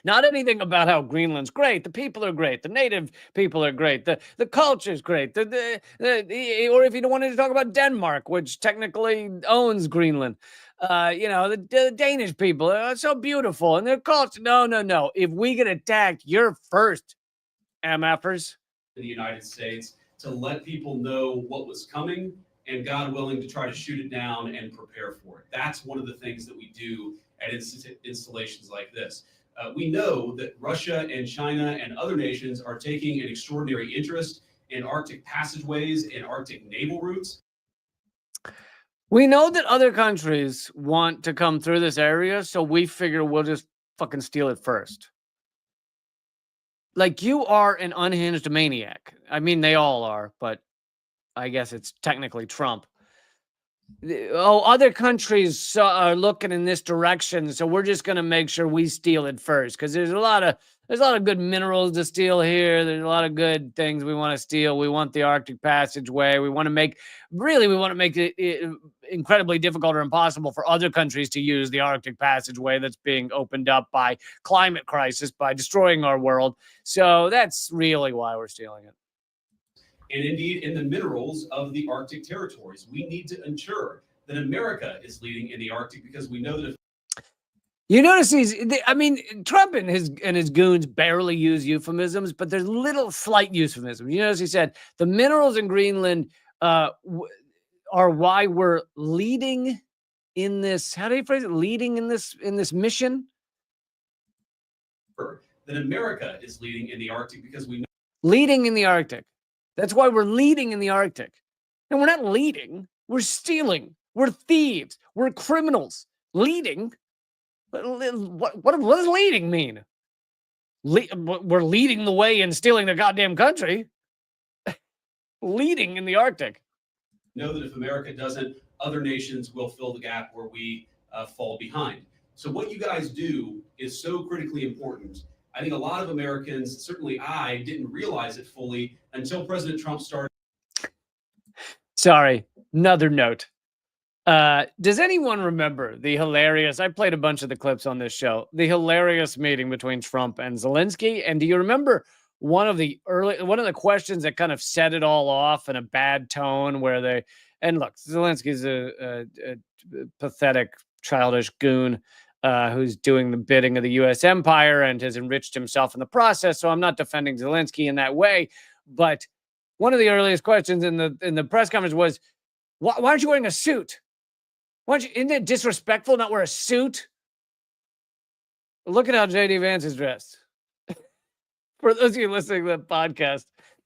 not anything about how Greenland's great. The people are great. The native people are great. The culture's great. Or if you don't want to talk about Denmark, which technically owns Greenland, the Danish people are so beautiful and their culture. No. If we get attacked, you're first, MFers. In the United States to let people know what was coming and, God willing, to try to shoot it down and prepare for it. That's one of the things that we do at installations like this. We know that Russia and China and other nations are taking an extraordinary interest in Arctic passageways and Arctic naval routes. We know that other countries want to come through this area, so we figure we'll just fucking steal it first. Like, you are an unhinged maniac. I mean, they all are, but I guess it's technically Trump. Other countries are looking in this direction, so we're just going to make sure we steal it first, because there's a lot of good minerals to steal here. There's a lot of good things we want to steal. We want the Arctic passageway. We want to make it incredibly difficult or impossible for other countries to use the Arctic passageway that's being opened up by climate crisis, by destroying our world. So that's really why we're stealing it. And indeed, in the minerals of the Arctic territories, we need to ensure that America is leading in the Arctic, because we know that if you notice Trump and his goons barely use euphemisms, but there's little slight euphemisms. You notice he said the minerals in Greenland are why we're leading in this. How do you phrase it? Leading in this mission. That America is leading in the Arctic, because we know leading in the Arctic. That's why we're leading in the Arctic. And we're not leading. We're stealing. We're thieves. We're criminals. Leading. What does leading mean? We're leading the way in stealing the goddamn country. Leading in the Arctic. Know that if America doesn't, other nations will fill the gap where we fall behind. So what you guys do is so critically important. I think a lot of Americans, certainly I, didn't realize it fully until President Trump started. Sorry, another note. Does anyone remember the hilarious, I played a bunch of the clips on this show, the hilarious meeting between Trump and Zelensky? And do you remember one of the questions that kind of set it all off in a bad tone where and look, Zelensky's a pathetic, childish goon who's doing the bidding of the U.S. empire and has enriched himself in the process. So I'm not defending Zelensky in that way. But one of the earliest questions in the press conference was, why aren't you wearing a suit? Isn't it disrespectful not wear a suit? Look at how J.D. Vance is dressed. For those of you listening to the podcast,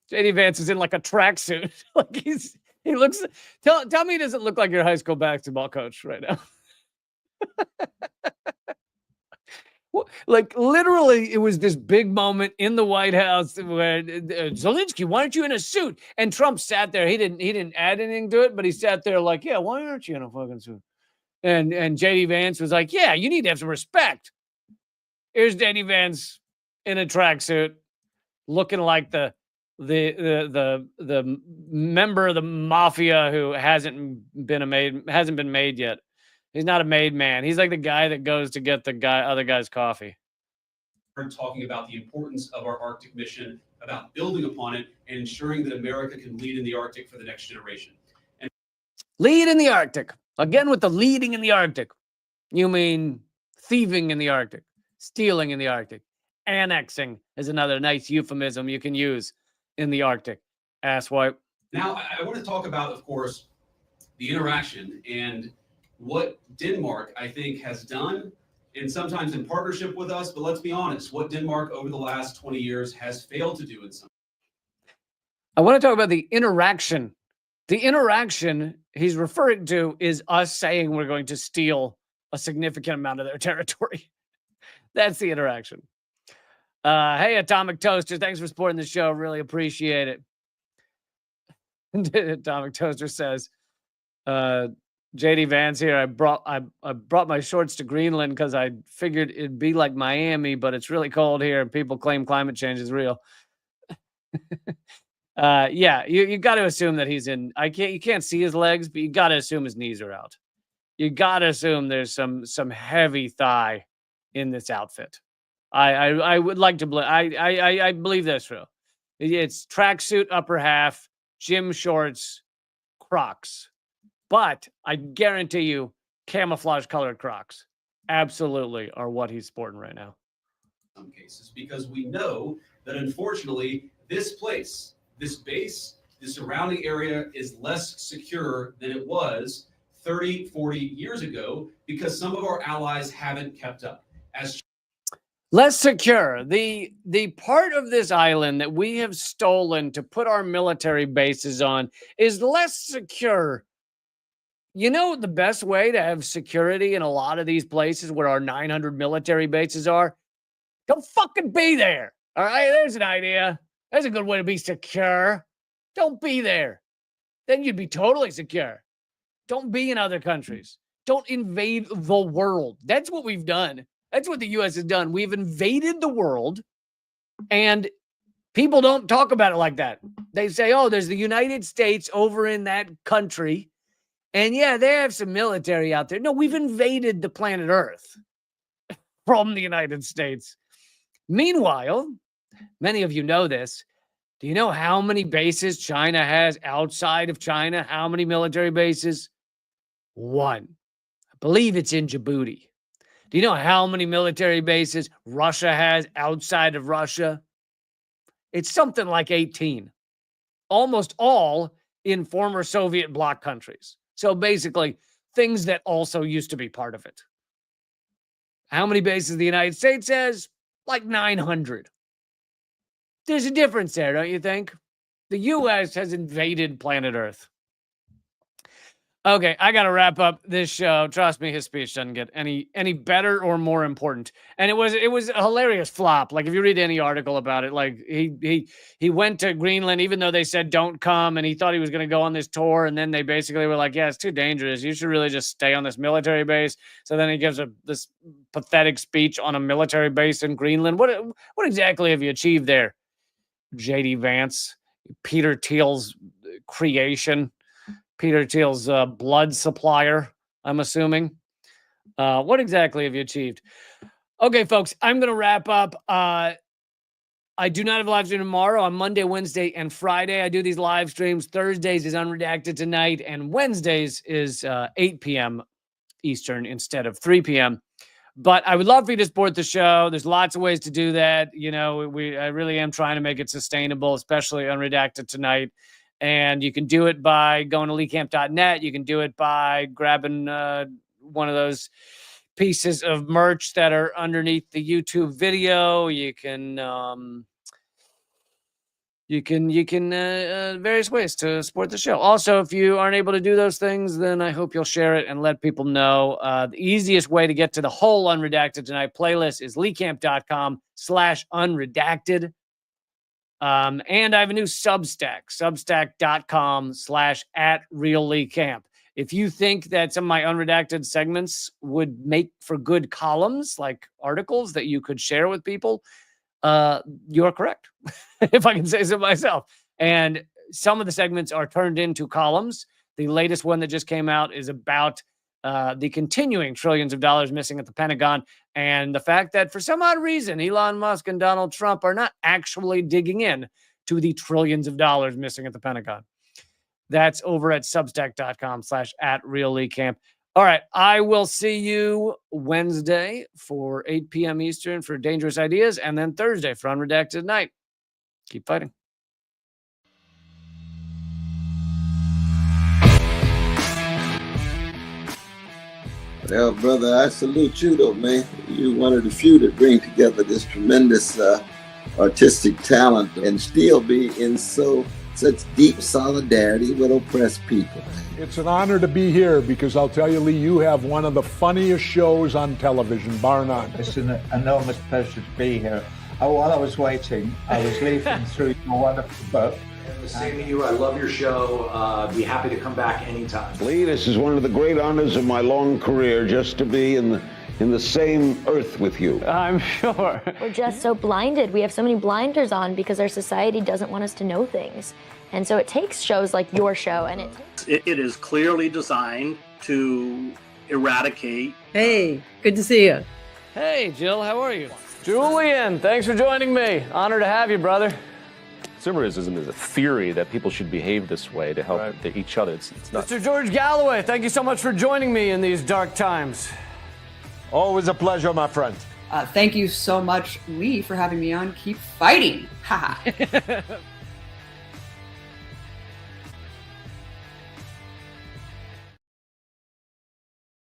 J.D. Vance is in like a tracksuit. Like he looks. Tell me, he doesn't look like your high school basketball coach right now. Like literally, it was this big moment in the White House where Zelensky, why aren't you in a suit? And Trump sat there. He didn't add anything to it, but he sat there like, yeah, why aren't you in a fucking suit? And JD Vance was like, yeah, you need to have some respect. Here's JD Vance in a tracksuit, looking like the member of the mafia who hasn't been made yet. He's not a made man. He's like the guy that goes to get the other guy's coffee. Talking about the importance of our Arctic mission, about building upon it, and ensuring that America can lead in the Arctic for the next generation. And lead in the Arctic. Again, with the leading in the Arctic. You mean thieving in the Arctic, stealing in the Arctic, annexing is another nice euphemism you can use in the Arctic. Asswipe. Now, I want to talk about, of course, the interaction and what Denmark, I think, has done, and sometimes in partnership with us, but let's be honest, what Denmark over the last 20 years has failed to do in some. I want to talk about the interaction. The interaction he's referring to is us saying we're going to steal a significant amount of their territory. That's the interaction. Hey, Atomic Toaster, thanks for supporting the show. Really appreciate it. Atomic Toaster says, JD Vance here. I brought my shorts to Greenland because I figured it'd be like Miami, but it's really cold here and people claim climate change is real. Yeah, you got to assume that he's in. You can't see his legs, but you got to assume his knees are out. You got to assume there's some heavy thigh in this outfit. I would like to believe. I believe that's true. It's tracksuit upper half, gym shorts, Crocs. But I guarantee you, camouflage colored Crocs absolutely are what he's sporting right now. In some cases, because we know that unfortunately, this place, this base, the surrounding area is less secure than it was 30, 40 years ago because some of our allies haven't kept up. Less secure. The part of this island that we have stolen to put our military bases on is less secure. You know, the best way to have security in a lot of these places where our 900 military bases are? Don't fucking be there. All right, there's an idea. That's a good way to be secure. Don't be there. Then you'd be totally secure. Don't be in other countries. Don't invade the world. That's what we've done. That's what the U.S. has done. We've invaded the world, and people don't talk about it like that. They say, oh, there's the United States over in that country, and yeah, they have some military out there. No, we've invaded the planet Earth from the United States. Meanwhile, many of you know this. Do you know how many bases China has outside of China? How many military bases? One. I believe it's in Djibouti. Do you know how many military bases Russia has outside of Russia? It's something like 18. Almost all in former Soviet bloc countries. So basically, things that also used to be part of it. How many bases the United States has? Like 900. There's a difference there, don't you think? The U.S. has invaded planet Earth. Okay, I got to wrap up this show. Trust me, his speech doesn't get any better or more important. And it was a hilarious flop. Like if you read any article about it, like he went to Greenland even though they said don't come, and he thought he was going to go on this tour, and then they basically were like, yeah, it's too dangerous. You should really just stay on this military base. So then he gives this pathetic speech on a military base in Greenland. What exactly have you achieved there, JD Vance, Peter Thiel's creation? Peter Thiel's blood supplier, I'm assuming. What exactly have you achieved? Okay, folks, I'm going to wrap up. I do not have a live stream tomorrow. On Monday, Wednesday, and Friday, I do these live streams. Thursdays is Unredacted Tonight, and Wednesdays is 8 p.m. Eastern instead of 3 p.m. But I would love for you to support the show. There's lots of ways to do that. You know, I really am trying to make it sustainable, especially Unredacted Tonight. And you can do it by going to leecamp.net. You can do it by grabbing one of those pieces of merch that are underneath the YouTube video. You can various ways to support the show. Also, if you aren't able to do those things, then I hope you'll share it and let people know. The easiest way to get to the whole Unredacted Tonight playlist is leecamp.com/unredacted. And I have a new Substack, substack.com/@realleecamp. If you think that some of my unredacted segments would make for good columns, like articles that you could share with people, you're correct, if I can say so myself. And some of the segments are turned into columns. The latest one that just came out is about the continuing trillions of dollars missing at the Pentagon, and the fact that for some odd reason, Elon Musk and Donald Trump are not actually digging in to the trillions of dollars missing at the Pentagon. That's over at substack.com/@realleecamp. All right, I will see you Wednesday for 8 p.m. Eastern for Dangerous Ideas, and then Thursday for Unredacted Night. Keep fighting. Well, brother, I salute you, though, man. You're one of the few that bring together this tremendous artistic talent and still be in such deep solidarity with oppressed people. It's an honor to be here because I'll tell you, Lee, you have one of the funniest shows on television, bar none. It's an enormous pleasure to be here. While I was waiting, I was leafing through your wonderful book. The same to you. I love your show. Be happy to come back anytime. Lee, this is one of the great honors of my long career, just to be in the same earth with you. I'm sure. We're just so blinded. We have so many blinders on because our society doesn't want us to know things. And so it takes shows like your show, and it is clearly designed to eradicate. Hey, good to see you. Hey, Jill, how are you? Julian, thanks for joining me. Honor to have you, brother. Consumerism is a theory that people should behave this way to help each other. It's not. Mr. George Galloway, thank you so much for joining me in these dark times. Always a pleasure, my friend. Thank you so much, Lee, for having me on. Keep fighting. Ha